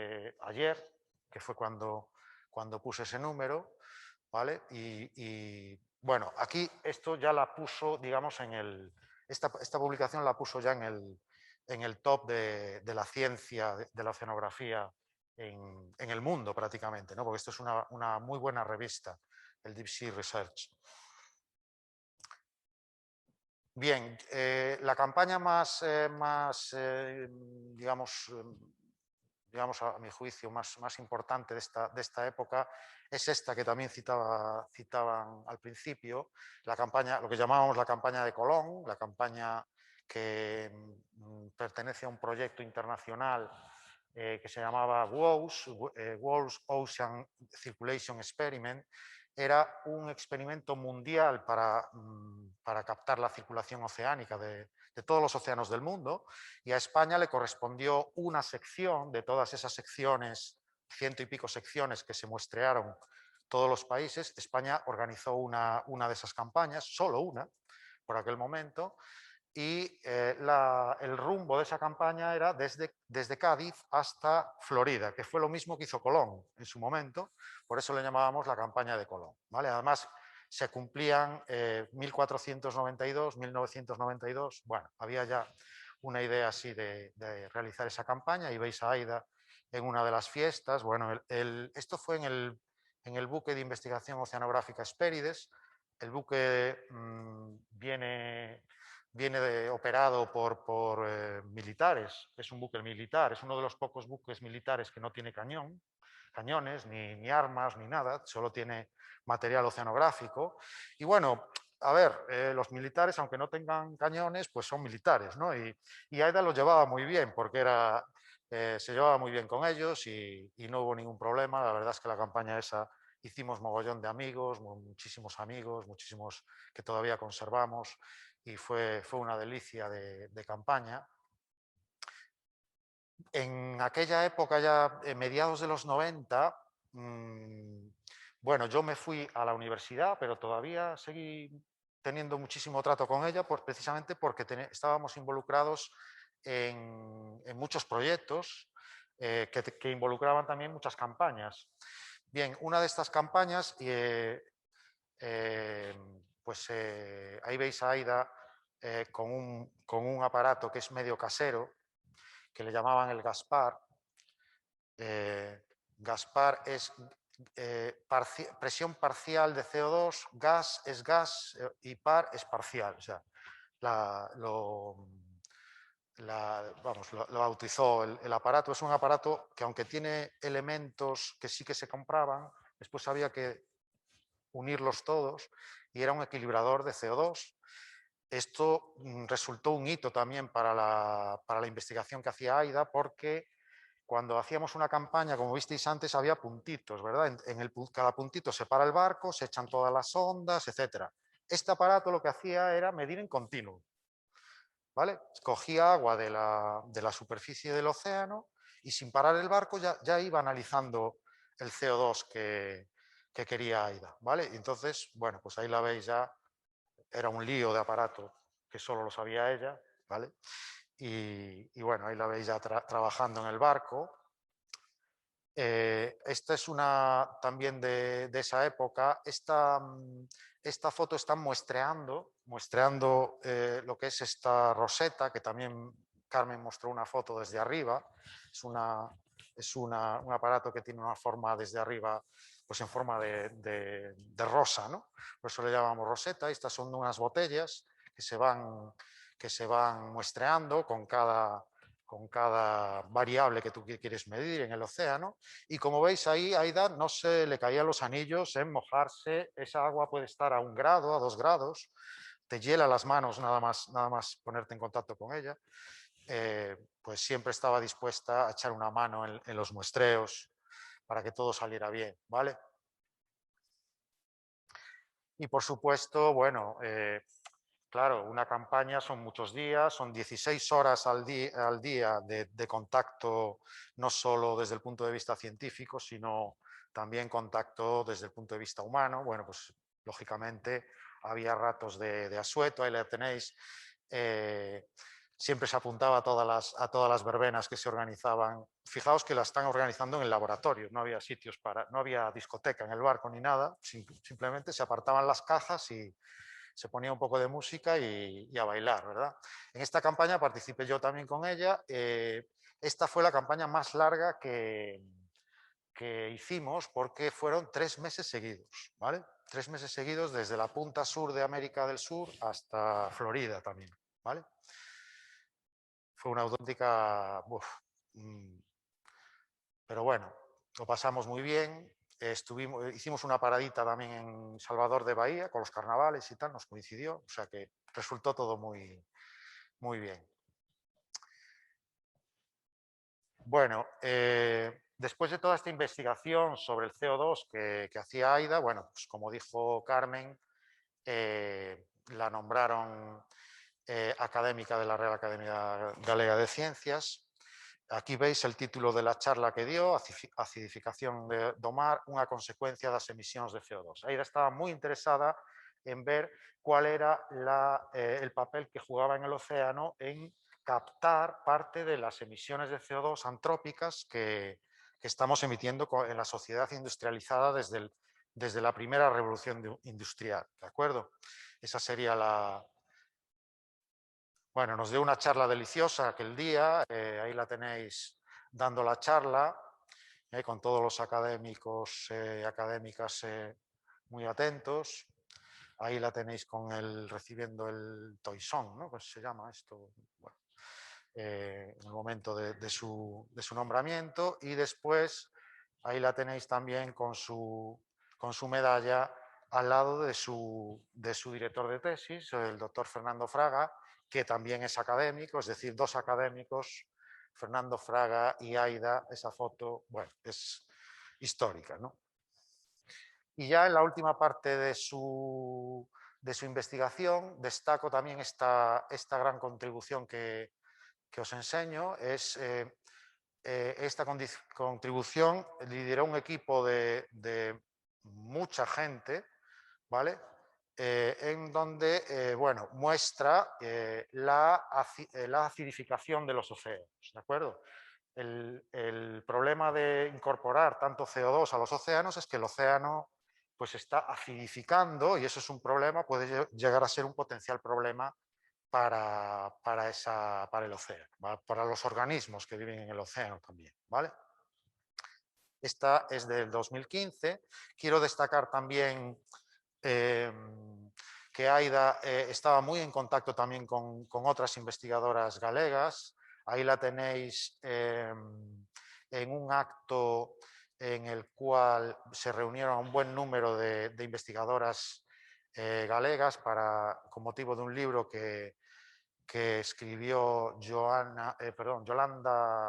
ayer, que fue cuando puse ese número, ¿vale? Y bueno, aquí esto ya la puso, digamos, esta publicación la puso ya en el top de la ciencia, de la oceanografía en el mundo prácticamente, ¿no? Porque esto es una muy buena revista, el Deep Sea Research. Bien, la campaña digamos, a mi juicio, más importante de esta época es esta que también citaban al principio, la campaña, lo que llamábamos la campaña de Colón, la campaña que pertenece a un proyecto internacional que se llamaba WOCS, World Ocean Circulation Experiment. Era un experimento mundial para captar la circulación oceánica de todos los océanos del mundo, y a España le correspondió una sección de todas esas secciones, 100 y pico secciones que se muestrearon todos los países. España organizó una de esas campañas, solo una, por aquel momento, y el rumbo de esa campaña era desde Cádiz hasta Florida, que fue lo mismo que hizo Colón en su momento, por eso le llamábamos la campaña de Colón, ¿vale? Además, se cumplían 1492, 1992, bueno, había ya una idea así de realizar esa campaña, y veis a Aida en una de las fiestas. Bueno, esto fue en el buque de investigación oceanográfica Hespérides. El buque viene operado por militares, es un buque militar, es uno de los pocos buques militares que no tiene cañones, ni armas, ni nada, solo tiene material oceanográfico. Y bueno, a ver, los militares, aunque no tengan cañones, pues son militares, ¿no? Y Aida los llevaba muy bien, porque se llevaba muy bien con ellos y no hubo ningún problema. La verdad es que la campaña esa hicimos mogollón de amigos, muchísimos amigos, muchísimos que todavía conservamos, y fue una delicia de campaña. En aquella época, ya en mediados de los 90, bueno, yo me fui a la universidad, pero todavía seguí teniendo muchísimo trato con ella, precisamente porque estábamos involucrados en muchos proyectos que involucraban también muchas campañas. Bien, una de estas campañas, pues ahí veis a Aida con un aparato que es medio casero, que le llamaban el Gaspar. Gaspar es presión parcial de CO2, gas es gas y par es parcial. O sea, lo bautizó el aparato. Es un aparato que, aunque tiene elementos que sí que se compraban, después había que unirlos todos, y era un equilibrador de CO2. Esto resultó un hito también para la investigación que hacía Aida, porque cuando hacíamos una campaña, como visteis antes, había puntitos, ¿verdad? Cada puntito separa el barco, se echan todas las ondas, etc. Este aparato lo que hacía era medir en continuo, ¿vale? Cogía agua de la superficie del océano y, sin parar el barco, ya iba analizando el CO2 que quería AIDA, ¿vale? Y entonces, bueno, pues ahí la veis ya, era un lío de aparato que solo lo sabía ella, ¿vale? Y bueno, ahí la veis ya trabajando en el barco. Esta es una también de esa época. Esta foto está muestreando lo que es esta roseta, que también Carmen mostró una foto desde arriba. Es un aparato que tiene una forma desde arriba, pues en forma de rosa, ¿no? Por eso le llamamos roseta. Estas son unas botellas que se van muestreando con cada variable que tú quieres medir en el océano. Y como veis ahí, Aida no se le caían los anillos en mojarse. Esa agua puede estar a 1 grado, a 2 grados. Te hiela las manos nada más ponerte en contacto con ella. Pues siempre estaba dispuesta a echar una mano en los muestreos para que todo saliera bien, ¿vale? Y por supuesto, bueno, claro, una campaña son muchos días, son 16 horas al día de contacto, no solo desde el punto de vista científico, sino también contacto desde el punto de vista humano. Bueno, pues lógicamente había ratos de asueto, ahí la tenéis. Siempre se apuntaba a todas las verbenas que se organizaban. Fijaos que la están organizando en el laboratorio, no había sitios no había discoteca en el barco ni nada, simplemente se apartaban las cajas y se ponía un poco de música y a bailar, ¿verdad? En esta campaña participé yo también con ella. Esta fue la campaña más larga que hicimos porque fueron 3 meses seguidos, ¿vale? 3 meses seguidos desde la punta sur de América del Sur hasta Florida también, ¿vale? Fue una auténtica... pero bueno, lo pasamos muy bien. Hicimos una paradita también en Salvador de Bahía con los carnavales y tal, nos coincidió, o sea que resultó todo muy, muy bien. Bueno, después de toda esta investigación sobre el CO2 que hacía AIDA, bueno, pues como dijo Carmen, la nombraron académica de la Real Academia Galega de Ciencias. Aquí veis el título de la charla que dio, Acidificación do mar, unha consecuencia das emisións de CO2. Aida estaba moi interesada en ver cuál era el papel que jugaba en el océano en captar parte de las emisiones de CO2 antrópicas que estamos emitiendo en la sociedad industrializada desde la primera revolución industrial, ¿de acuerdo? Esa sería la... Bueno, nos dio una charla deliciosa aquel día, ahí la tenéis dando la charla, con todos los académicos y académicas muy atentos. Ahí la tenéis recibiendo el toisón, ¿no? Pues se llama esto, bueno, en el momento de su nombramiento. Y después ahí la tenéis también con su medalla al lado de su director de tesis, el doctor Fernando Fraga, que también es académico, es decir, 2 académicos, Fernando Fraga y Aida. Esa foto, bueno, es histórica, ¿no? Y ya en la última parte de su investigación destaco también esta gran contribución que os enseño. Es esta contribución lideró un equipo de mucha gente, ¿vale? En donde, bueno, muestra la acidificación de los océanos, ¿de acuerdo? El problema de incorporar tanto CO2 a los océanos es que el océano pues está acidificando, y eso es un problema, puede llegar a ser un potencial problema para el océano, ¿vale? Para los organismos que viven en el océano también, ¿vale? Esta es del 2015. Quiero destacar también que Aida estaba muy en contacto también con otras investigadoras galegas. Ahí la tenéis en un acto en el cual se reunieron un buen número de investigadoras galegas con motivo de un libro que escribió Yolanda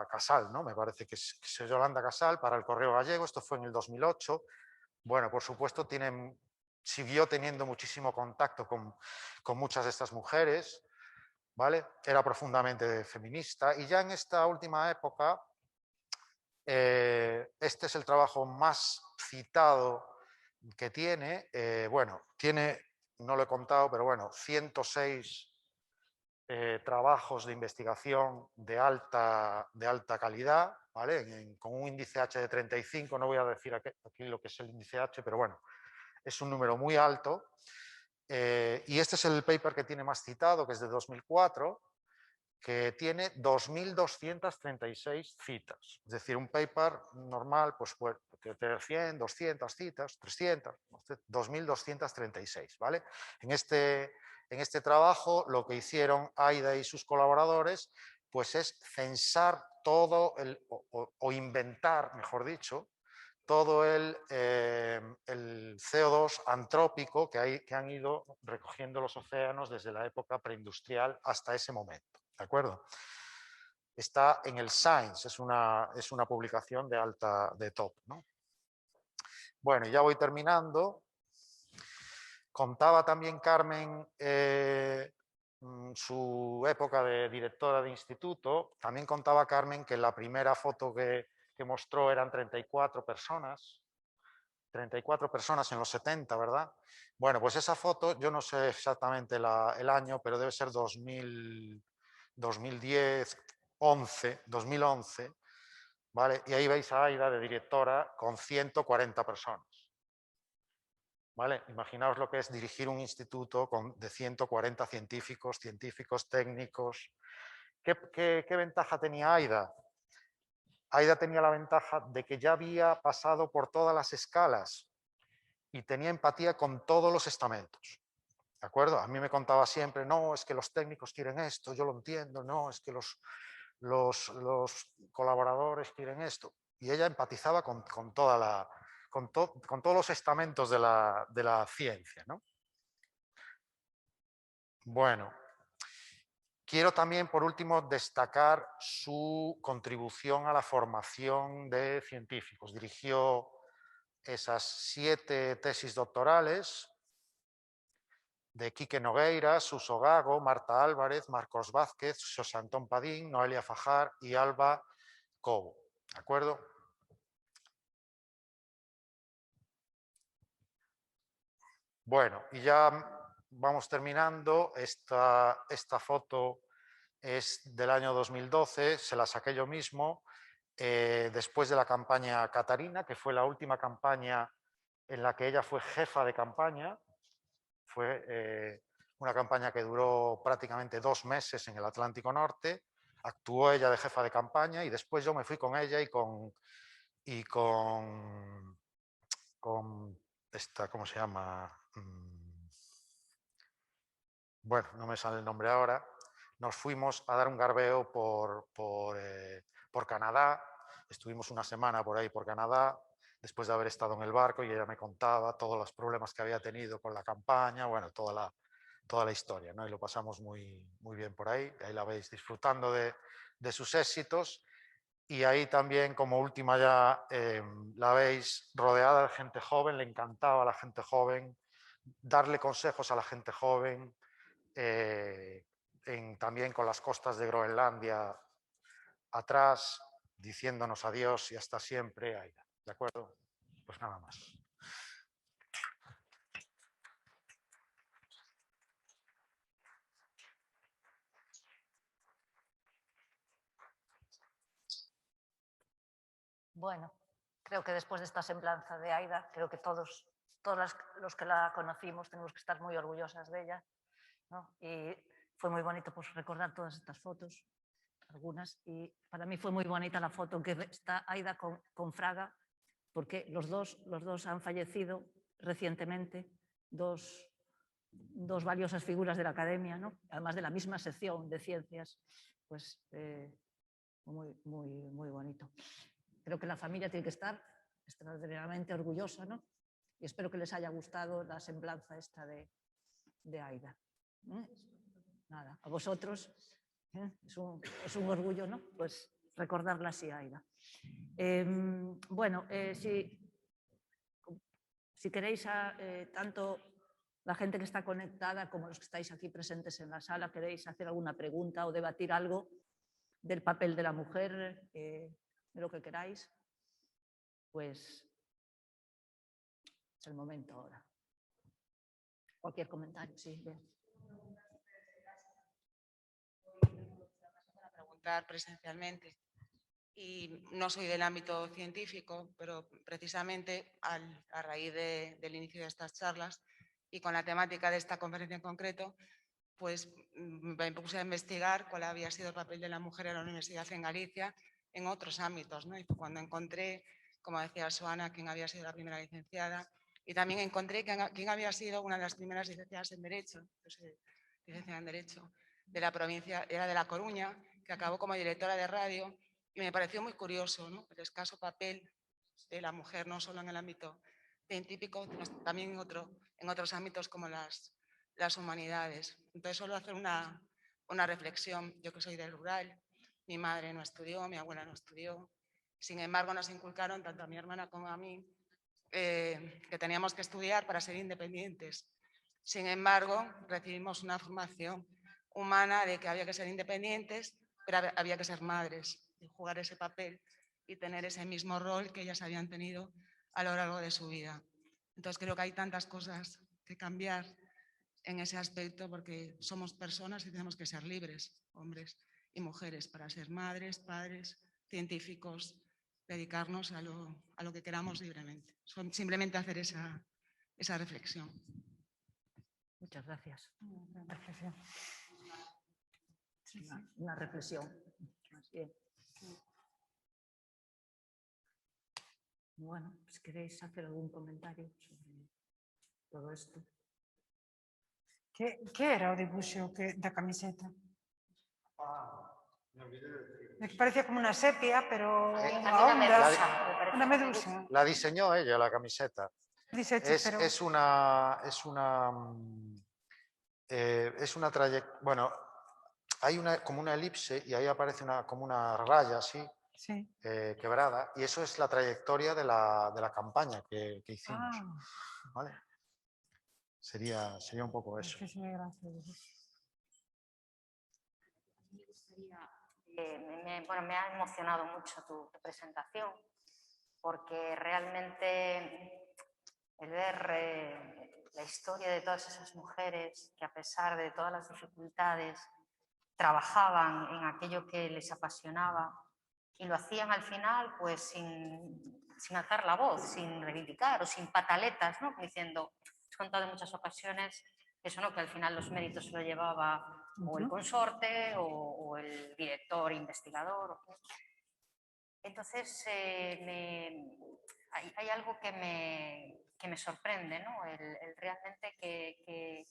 Casal, ¿no? Me parece que es Yolanda Casal, para el Correo Gallego. Esto fue en el 2008. Bueno, por supuesto, siguió teniendo muchísimo contacto con muchas de estas mujeres, ¿vale? Era profundamente feminista, y ya en esta última época Este es el trabajo más citado que tiene. Bueno, tiene, no lo he contado, pero bueno, 106 trabajos de investigación de alta calidad, ¿vale? Con un índice H de 35, no voy a decir aquí lo que es el índice H, pero bueno, es un número muy alto. Y este es el paper que tiene más citado, que es de 2004, que tiene 2.236 citas. Es decir, un paper normal, pues puede tener 100, 200 citas, 300, 2.236, ¿vale? En este trabajo lo que hicieron Aida y sus colaboradores pues es censar todo o inventar, mejor dicho, todo el CO2 antrópico que han ido recogiendo los océanos desde la época preindustrial hasta ese momento. ¿De acuerdo? Está en el Science, es una publicación de top, ¿no? Bueno, ya voy terminando. Contaba también Carmen su época de directora de instituto. También contaba Carmen que la primera foto que mostró eran 34 personas. 34 personas en los 70, ¿verdad? Bueno, pues esa foto, yo no sé exactamente el año, pero debe ser 2010, 2011, ¿vale? Y ahí veis a Aida de directora con 140 personas. ¿Vale? Imaginaos lo que es dirigir un instituto de 140 científicos técnicos. ¿Qué ventaja tenía Aida? Aida tenía la ventaja de que ya había pasado por todas las escalas y tenía empatía con todos los estamentos. ¿De acuerdo? A mí me contaba siempre, no, es que los técnicos quieren esto, yo lo entiendo, no, es que los colaboradores quieren esto. Y ella empatizaba con todos los estamentos de la ciencia, ¿no? Bueno, quiero también, por último, destacar su contribución a la formación de científicos. Dirigió esas 7 tesis doctorales de Quique Nogueira, Suso Gago, Marta Álvarez, Marcos Vázquez, José Antón Padín, Noelia Fajar y Alba Cobo. ¿De acuerdo? Bueno, y ya vamos terminando. Esta foto es del año 2012, se la saqué yo mismo, después de la campaña Catarina, que fue la última campaña en la que ella fue jefa de campaña. Fue una campaña que duró prácticamente 2 meses en el Atlántico Norte. Actuó ella de jefa de campaña y después yo me fui con ella y con esta, ¿cómo se llama? Bueno, no me sale el nombre ahora. Nos fuimos a dar un garbeo por Canadá. Estuvimos una semana por ahí por Canadá, después de haber estado en el barco, y ella me contaba todos los problemas que había tenido con la campaña, bueno, toda la historia, ¿no? Y lo pasamos muy bien por ahí. Ahí la veis disfrutando de sus éxitos. Y ahí también, como última ya, la veis rodeada de gente joven. Le encantaba a la gente joven, darle consejos a la gente joven, también con las costas de Groenlandia atrás, diciéndonos adiós y hasta siempre, Aida. ¿De acuerdo? Pues nada más. Bueno, creo que después de esta semblanza de Aida, creo que todos los que la conocimos tenemos que estar muy orgullosas de ella, ¿no? Y fue muy bonito, pues, recordar todas estas fotos, algunas, y para mí fue muy bonita la foto que está Aida con Fraga, porque los dos han fallecido recientemente, dos valiosas figuras de la academia, ¿no? Además de la misma sección de ciencias, pues muy bonito. Creo que la familia tiene que estar extraordinariamente orgullosa, ¿no? Y espero que les haya gustado la semblanza esta de Aida. Nada, a vosotros es un orgullo, ¿no? Pues recordarla así, Aida. Bueno, si queréis, tanto la gente que está conectada como los que estáis aquí presentes en la sala, queréis hacer alguna pregunta o debatir algo del papel de la mujer, de lo que queráis. pues es el momento ahora. Cualquier comentario, sí. Bien. Para preguntar presencialmente. Y no soy del ámbito científico, pero precisamente a raíz del inicio de estas charlas y con la temática de esta conferencia en concreto, pues me puse a investigar cuál había sido el papel de la mujer en la universidad en Galicia en otros ámbitos, ¿no? Y cuando encontré, como decía Xoana, quién había sido la primera licenciada, y también encontré quién había sido una de las primeras licenciadas en Derecho, yo soy licenciada en Derecho, de la provincia, era de La Coruña, que acabó como directora de radio, y me pareció muy curioso, ¿no? El escaso papel de la mujer, no solo en el ámbito científico, sino también en otros ámbitos como las humanidades. Entonces, solo hacer una reflexión. Yo que soy del rural, mi madre no estudió, mi abuela no estudió. Sin embargo, nos inculcaron, tanto a mi hermana como a mí, que teníamos que estudiar para ser independientes. Sin embargo, recibimos una formación humana de que había que ser independientes, pero había que ser madres y jugar ese papel y tener ese mismo rol que ellas habían tenido a lo largo de su vida. Entonces, creo que hay tantas cosas que cambiar en ese aspecto porque somos personas y tenemos que ser libres, hombres y mujeres, para ser madres, padres, científicos, dedicarnos a lo que queramos libremente. Simplemente hacer esa reflexión. Muchas gracias. Reflexión. Una reflexión, más bien. Bueno, pues ¿queréis hacer algún comentario sobre todo esto? Que era o dibuixo da camiseta? Me parecía como una sepia, pero Una medusa, me parece una medusa. La diseñó ella, la camiseta. Pero Es una trayectoria, bueno, hay como una elipse y ahí aparece como una raya así, sí. quebrada, y eso es la trayectoria de la campaña que hicimos. ¿Vale? Sería un poco eso. Muchísimas gracias. Me ha emocionado mucho tu presentación, porque realmente el ver la historia de todas esas mujeres que, a pesar de todas las dificultades, trabajaban en aquello que les apasionaba y lo hacían al final pues sin alzar la voz, sin reivindicar o sin pataletas, ¿no? Diciendo, he contado en muchas ocasiones eso, ¿no? Que al final los méritos se lo llevaba o el consorte o el director investigador. Entonces, hay algo que me sorprende, ¿no? El realmente que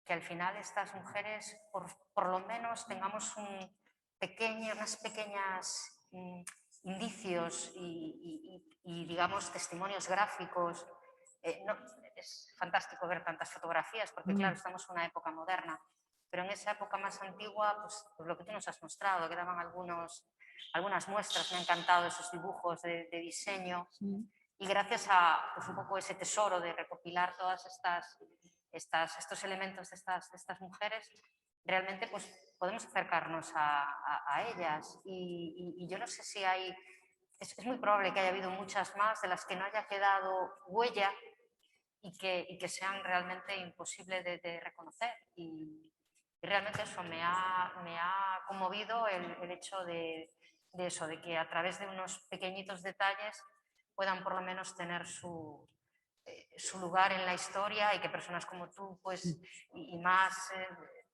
al final estas mujeres, por lo menos, tengamos unas pequeñas indicios y, digamos, testimonios gráficos. Es fantástico ver tantas fotografías, porque claro, estamos en una época moderna, pero en esa época más antigua, pues lo que tú nos has mostrado, quedaban algunas muestras, me han encantado esos dibujos de diseño, y gracias a pues, un poco ese tesoro de recopilar todas estos elementos de estas mujeres, realmente pues podemos acercarnos a ellas, y yo no sé si es muy probable que haya habido muchas más de las que no haya quedado huella y que sean realmente imposibles de reconocer, y realmente eso me ha conmovido el hecho de eso, de que a través de unos pequeñitos detalles puedan por lo menos tener su lugar en la historia, y que personas como tú pues, y más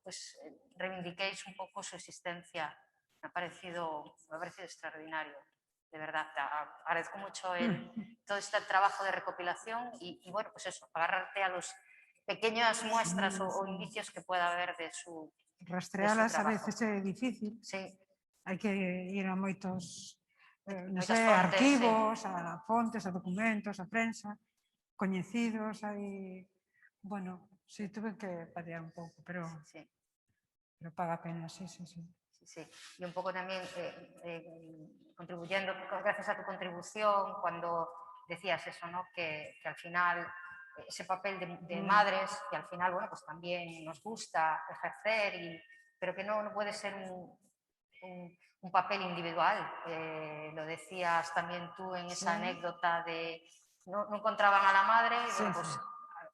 pues, reivindiquéis un poco su existencia. Me ha parecido extraordinario, de verdad. Te agradezco mucho todo este trabajo de recopilación y bueno, pues eso, agarrarte a los pequeñas muestras o indicios que pueda haber de su rastrealas a trabajo. veces é difícil. Sí. Hai que ir a moitos Moitas fontes, arquivos, a fontes, a documentos, a prensa, coñecidos, bueno, sí, tuve que padear un pouco, pero paga a pena, sí. Sí, y un poco también contribuyendo, gracias a tu contribución, cuando decías eso, ¿no? Que al final ese papel de madres, que al final, bueno, pues también nos gusta ejercer, pero que no puede ser un papel individual. Lo decías también tú en esa anécdota de no encontraban a la madre, y bueno, pues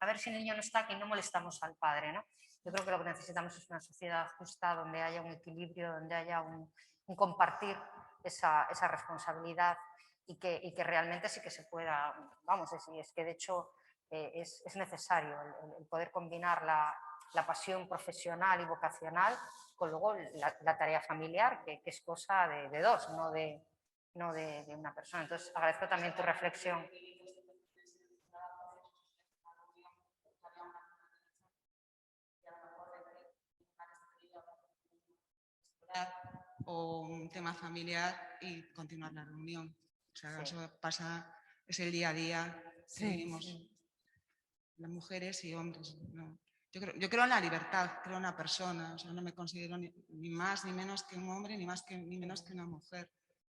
a ver si el niño no está, que no molestamos al padre, ¿no? Yo creo que lo que necesitamos es una sociedad justa, donde haya un equilibrio, donde haya un compartir esa responsabilidad y que realmente sí que se pueda, vamos, es que de hecho es necesario el poder combinar la pasión profesional y vocacional con luego la tarea familiar, que es cosa de dos, no de una persona. Entonces, agradezco también tu reflexión. O un tema familiar y continuar la reunión. O sea, Sí. eso pasa, es el día a día que vivimos las mujeres y hombres, ¿no? Yo creo en la libertad, creo en la persona, o sea, no me considero ni más ni menos que un hombre, ni menos que una mujer.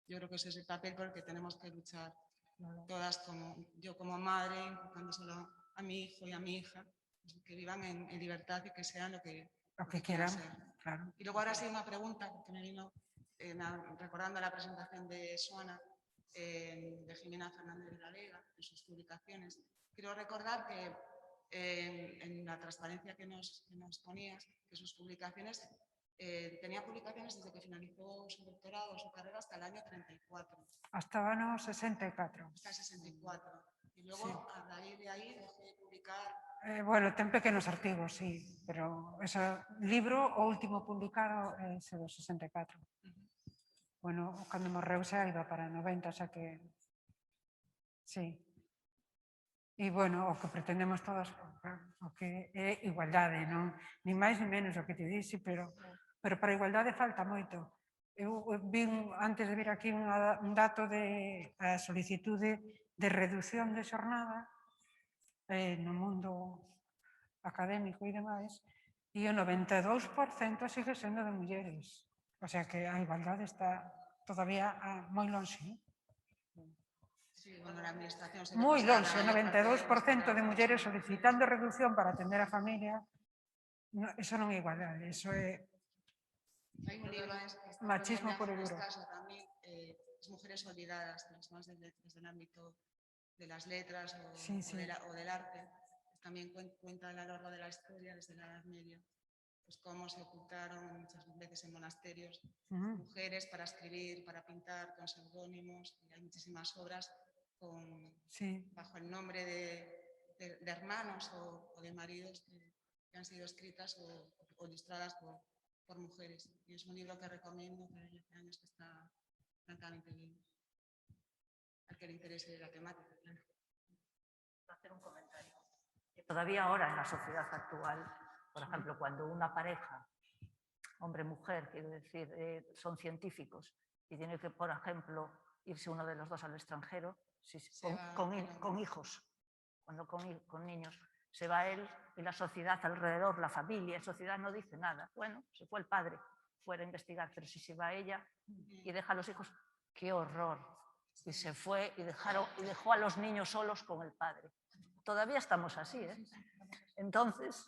Yo creo que ese es el papel por el que tenemos que luchar todas, yo como madre, enfocándoselo a mi hijo y a mi hija, pues, que vivan en libertad y que sean lo que quieran ser. Claro. Y luego ahora sí una pregunta que me vino recordando la presentación de Xoana, de Jimena Fernández de la Vega, en sus publicaciones. Quiero recordar que en la transparencia que nos ponías, que sus publicaciones, tenía publicaciones desde que finalizó su doctorado, su carrera, hasta el año 34. Hasta el año 64. Hasta el 64. Y luego, a raíz de ahí, dejé de publicar. Bueno, ten pequenos artigos, sí, pero ese libro, o último publicado, é ese do 64. Bueno, cando morreu xa iba para 90, xa que... Sí. E, bueno, o que pretendemos todas, o que é igualdade, non? Ni máis ni menos o que te dixe, pero para a igualdade falta moito. Eu vin, antes de vir aquí, un dato de a solicitude de reducción de xornada no mundo académico e demais, e o 92% sigue sendo de mulleres. O sea que a igualdade está todavía moi lonxe. Sí, bueno, la administración Moi lonxe, o 92% de mulleres solicitando reducción para atender a familia. Eso non é igualdade, eso é machismo puro e duro. También, las mujeres olvidadas, más desde el ámbito de las letras o del arte. También cuentan a lo largo de la historia, desde la Edad Media, pues cómo se ocultaron muchas veces en monasterios mujeres para escribir, para pintar con seudónimos, y hay muchísimas obras bajo el nombre de hermanos o de maridos que han sido escritas o ilustradas por mujeres. Y es un libro que recomiendo, que hay 10 años que está francamente bien, al que le interese la temática, claro. Quiero hacer un comentario. Todavía ahora en la sociedad actual, por ejemplo, cuando una pareja, hombre-mujer, quiero decir, son científicos y tiene que, por ejemplo, irse uno de los dos al extranjero, con hijos, cuando con niños, se va él y la sociedad alrededor, la familia, la sociedad no dice nada. Bueno, se fue el padre fuera a investigar, pero si se va ella y deja a los hijos, ¡qué horror! Y se fue y dejó a los niños solos con el padre. Todavía estamos así, ¿eh? Entonces...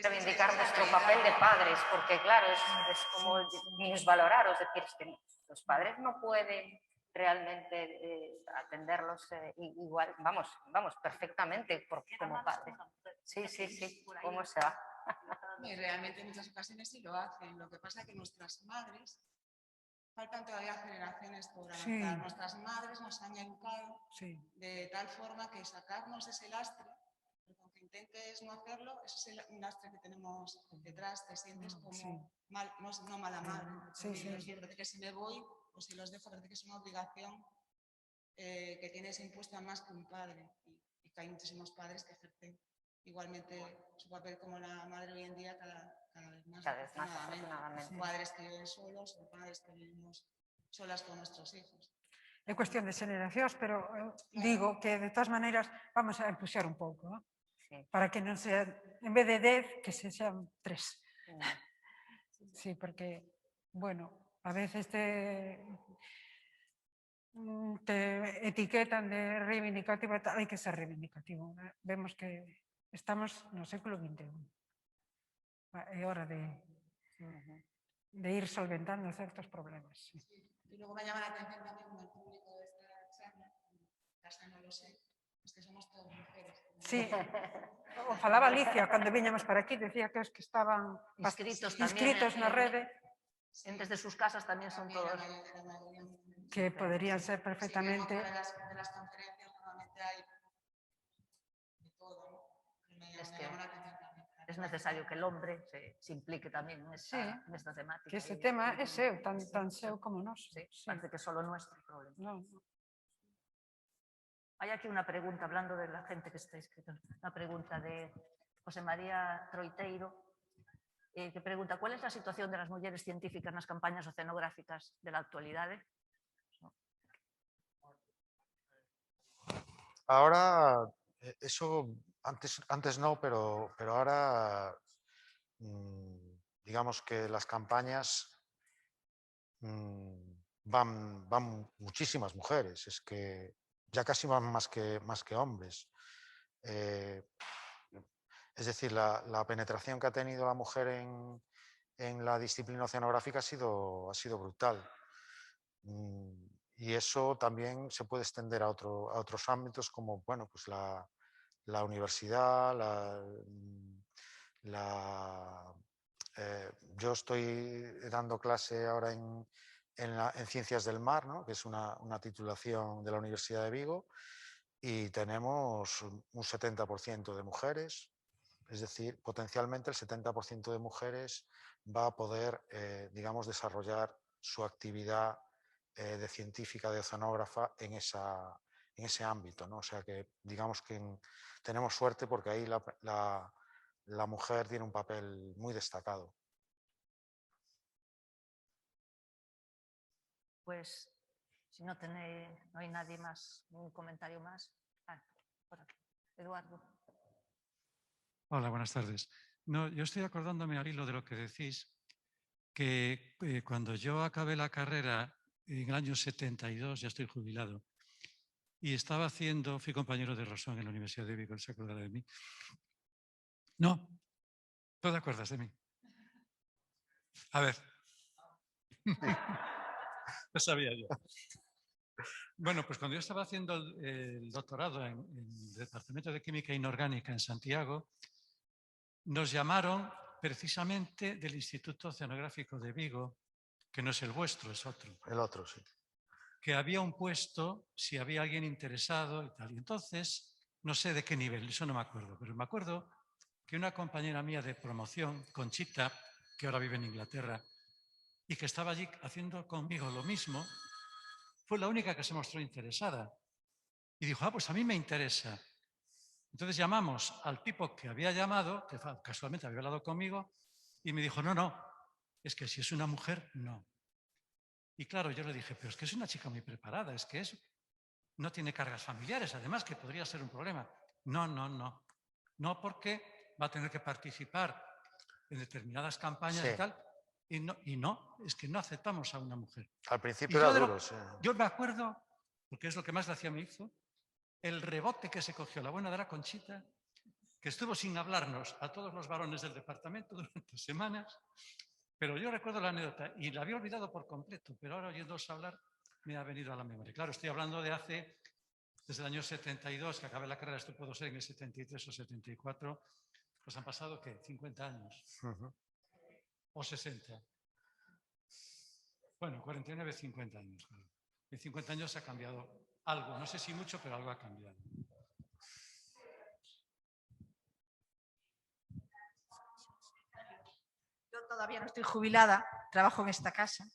reivindicar nuestro papel de padres, porque claro, es como minusvalorar, es decir, es que los padres no pueden realmente atenderlos igual, vamos, perfectamente como padres. Sí, ¿cómo se va? Y realmente en muchas ocasiones sí lo hacen. Lo que pasa es que nuestras madres, faltan todavía generaciones por avanzar. Sí. Nuestras madres nos han educado de tal forma que sacarnos ese lastre, porque aunque intentes no hacerlo, eso es un lastre que tenemos detrás, te sientes como no mala madre. Parece que si me voy o si los dejo, parece que es una obligación que tienes impuesta más que un padre. Y que hay muchísimos padres que ejercen igualmente su papel como la madre hoy en día cada vez más afortunadamente. Padres que viven solos o padres que vivimos solas con nuestros hijos. É cuestión de xeneracións, pero digo que de todas maneiras vamos a empuxar un pouco, ¿no? Para que non sea, en vez de 10, que se sean 3. Sí, porque, bueno, a veces te etiquetan de reivindicativo, hai que ser reivindicativo. Vemos que estamos no século XXI. É hora de de ir solventando certos problemas. Sí. Y luego me llama la atención también como el público de esta charla, casa no lo sé, es que somos todas mujeres. Sí, o falaba Alicia cando viñamos para aquí, decía que os que estaban inscritos na rede, Desde sus casas también son todos. que poderían ser perfectamente... Sí, de las conferencias normalmente hay de todo, ¿no? Es que es necesario que el hombre se implique también en esta temática. Que ese tema é seu, tan seu como noso. Sí, parece que es solo nuestro problema. No. Hay aquí una pregunta, hablando de la gente que está inscrita, una pregunta de José María Troiteiro, que pregunta: ¿cuál es la situación de las mujeres científicas en las campañas oceanográficas de la actualidad? Ahora, eso antes no, pero ahora digamos que las campañas van muchísimas mujeres, es que ya casi van más que hombres. Es decir, la penetración que ha tenido la mujer en la disciplina oceanográfica ha sido brutal. Y eso también se puede extender a otros ámbitos como, bueno, pues la universidad, yo estoy dando clase ahora en Ciencias del Mar, ¿no? Que es una titulación de la Universidad de Vigo, y tenemos un 70% de mujeres, es decir, potencialmente el 70% de mujeres va a poder, digamos, desarrollar su actividad de científica, de oceanógrafa en ese ámbito, ¿no? O sea que digamos que tenemos suerte porque ahí la mujer tiene un papel muy destacado. Pues si no hay nadie más, un comentario más. Por aquí. Eduardo. Hola, buenas tardes. No, yo estoy acordándome al hilo de lo que decís, que cuando yo acabé la carrera en el año 72, ya estoy jubilado, y fui compañero de Rosón en la Universidad de Vigo, ¿se acuerda de mí? No, ¿tú te acuerdas de mí? A ver. Lo sabía yo. Bueno, pues cuando yo estaba haciendo el doctorado en el Departamento de Química Inorgánica en Santiago, nos llamaron precisamente del Instituto Oceanográfico de Vigo, que no es el vuestro, es otro. El otro, sí. Que había un puesto, si había alguien interesado y tal. Y entonces, no sé de qué nivel, eso no me acuerdo, pero me acuerdo que una compañera mía de promoción, Conchita, que ahora vive en Inglaterra, y que estaba allí haciendo conmigo lo mismo, fue la única que se mostró interesada. Y dijo, pues a mí me interesa. Entonces llamamos al tipo que había llamado, que casualmente había hablado conmigo, y me dijo, no, es que si es una mujer, no. Y claro, yo le dije, pero es que es una chica muy preparada, es que no tiene cargas familiares, además que podría ser un problema. No, porque va a tener que participar en determinadas campañas, sí, y tal, y no, es que no aceptamos a una mujer. Al principio era duro, sí. Yo me acuerdo, porque es lo que más gracia me hizo, el rebote que se cogió la buena de la Conchita, que estuvo sin hablarnos a todos los varones del departamento durante semanas, pero yo recuerdo la anécdota y la había olvidado por completo, pero ahora oyéndoos hablar me ha venido a la memoria. Claro, estoy hablando desde el año 72, que acabé la carrera, esto pudo ser en el 73 o 74, pues han pasado, ¿qué? 50 años. O 60. Bueno, 49, 50 años. En 50 años ha cambiado algo, no sé si mucho, pero algo ha cambiado. Yo todavía no estoy jubilada, trabajo en esta casa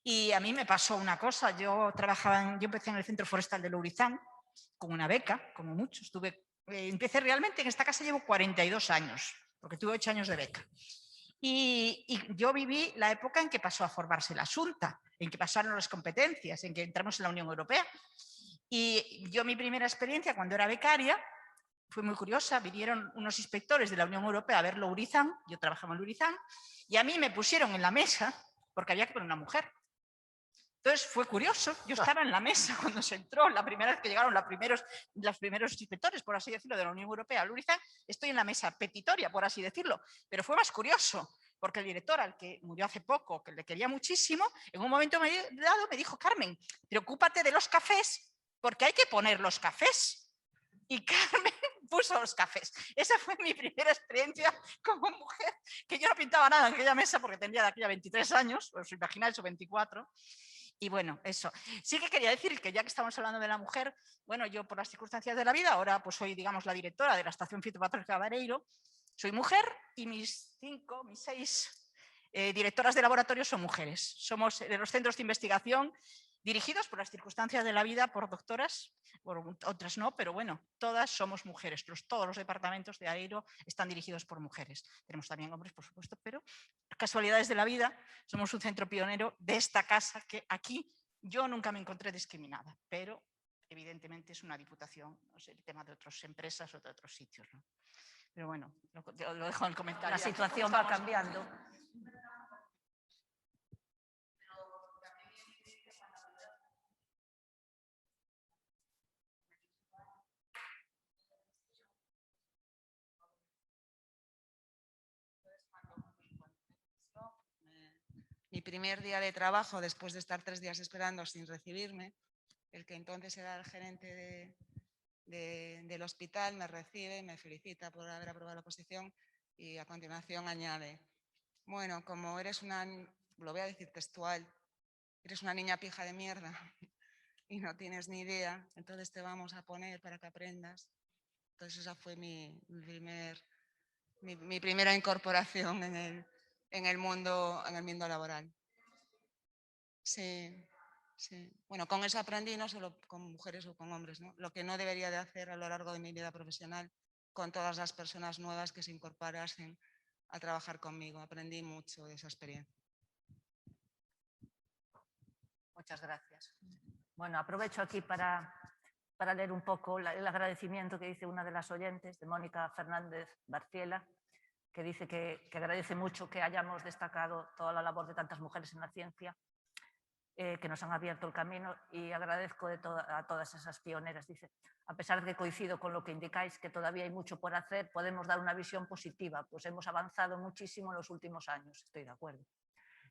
y a mí me pasó una cosa. Yo empecé en el Centro Forestal de Lourizán con una beca, como muchos. Empecé realmente en esta casa, llevo 42 años, porque tuve 8 años de beca. Y yo viví la época en que pasó a formarse la Xunta, en que pasaron las competencias, en que entramos en la Unión Europea. Y yo mi primera experiencia cuando era becaria fue muy curiosa. Vinieron unos inspectores de la Unión Europea a ver Lourizán, yo trabajaba en Lourizán, y a mí me pusieron en la mesa porque había que poner una mujer. Entonces fue curioso, yo estaba en la mesa cuando se entró, la primera vez que llegaron los primeros inspectores, por así decirlo, de la Unión Europea a Lourizán, estoy en la mesa petitoria, por así decirlo, pero fue más curioso, porque el director, al que murió hace poco, que le quería muchísimo, en un momento dado me dijo: Carmen, preocúpate de los cafés, porque hay que poner los cafés. Y Carmen puso los cafés. Esa fue mi primera experiencia como mujer, que yo no pintaba nada en aquella mesa porque tenía de aquella 23 años, os imagináis, o 24. Y bueno, eso. Sí que quería decir que ya que estamos hablando de la mujer, bueno, yo por las circunstancias de la vida, ahora pues soy, digamos, la directora de la Estación Fitopatológica de Areiro, soy mujer y mis 6 directoras de laboratorio son mujeres. Somos de los centros de investigación dirigidos por las circunstancias de la vida por doctoras, bueno, otras no, pero bueno, todas somos mujeres. Todos los departamentos de Areiro están dirigidos por mujeres. Tenemos también hombres, por supuesto, pero casualidades de la vida, somos un centro pionero de esta casa que aquí yo nunca me encontré discriminada, pero evidentemente es una diputación, no sé, el tema de otras empresas o de otros sitios, ¿no? Pero bueno, lo dejo en el comentario. La situación va cambiando. Mi primer día de trabajo, después de estar 3 días esperando sin recibirme, el que entonces era el gerente del hospital me recibe, me felicita por haber aprobado la oposición y a continuación añade: bueno, como eres una, lo voy a decir textual, eres una niña pija de mierda y no tienes ni idea, entonces te vamos a poner para que aprendas. Entonces esa fue mi primera incorporación en el mundo laboral. Sí, sí. Bueno, con eso aprendí, no solo con mujeres o con hombres, ¿no? Lo que no debería de hacer a lo largo de mi vida profesional con todas las personas nuevas que se incorporasen a trabajar conmigo. Aprendí mucho de esa experiencia. Muchas gracias. Bueno, aprovecho aquí para leer un poco el agradecimiento que dice una de las oyentes, de Mónica Fernández Barciela, que dice que agradece mucho que hayamos destacado toda la labor de tantas mujeres en la ciencia, que nos han abierto el camino, y agradezco a todas esas pioneras. Dice: a pesar de que coincido con lo que indicáis, que todavía hay mucho por hacer, podemos dar una visión positiva, pues hemos avanzado muchísimo en los últimos años. Estoy de acuerdo.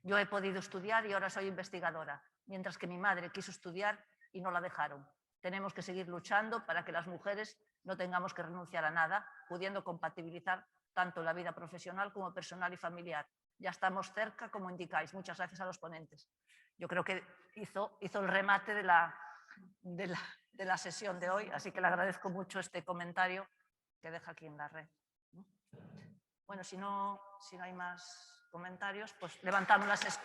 Yo he podido estudiar y ahora soy investigadora, mientras que mi madre quiso estudiar y no la dejaron. Tenemos que seguir luchando para que las mujeres no tengamos que renunciar a nada, pudiendo compatibilizar tanto la vida profesional como personal y familiar. Ya estamos cerca, como indicáis. Muchas gracias a los ponentes. Yo creo que hizo el remate de la sesión de hoy, así que le agradezco mucho este comentario que deja aquí en la red. Bueno, si no hay más comentarios, pues levantamos la sesión.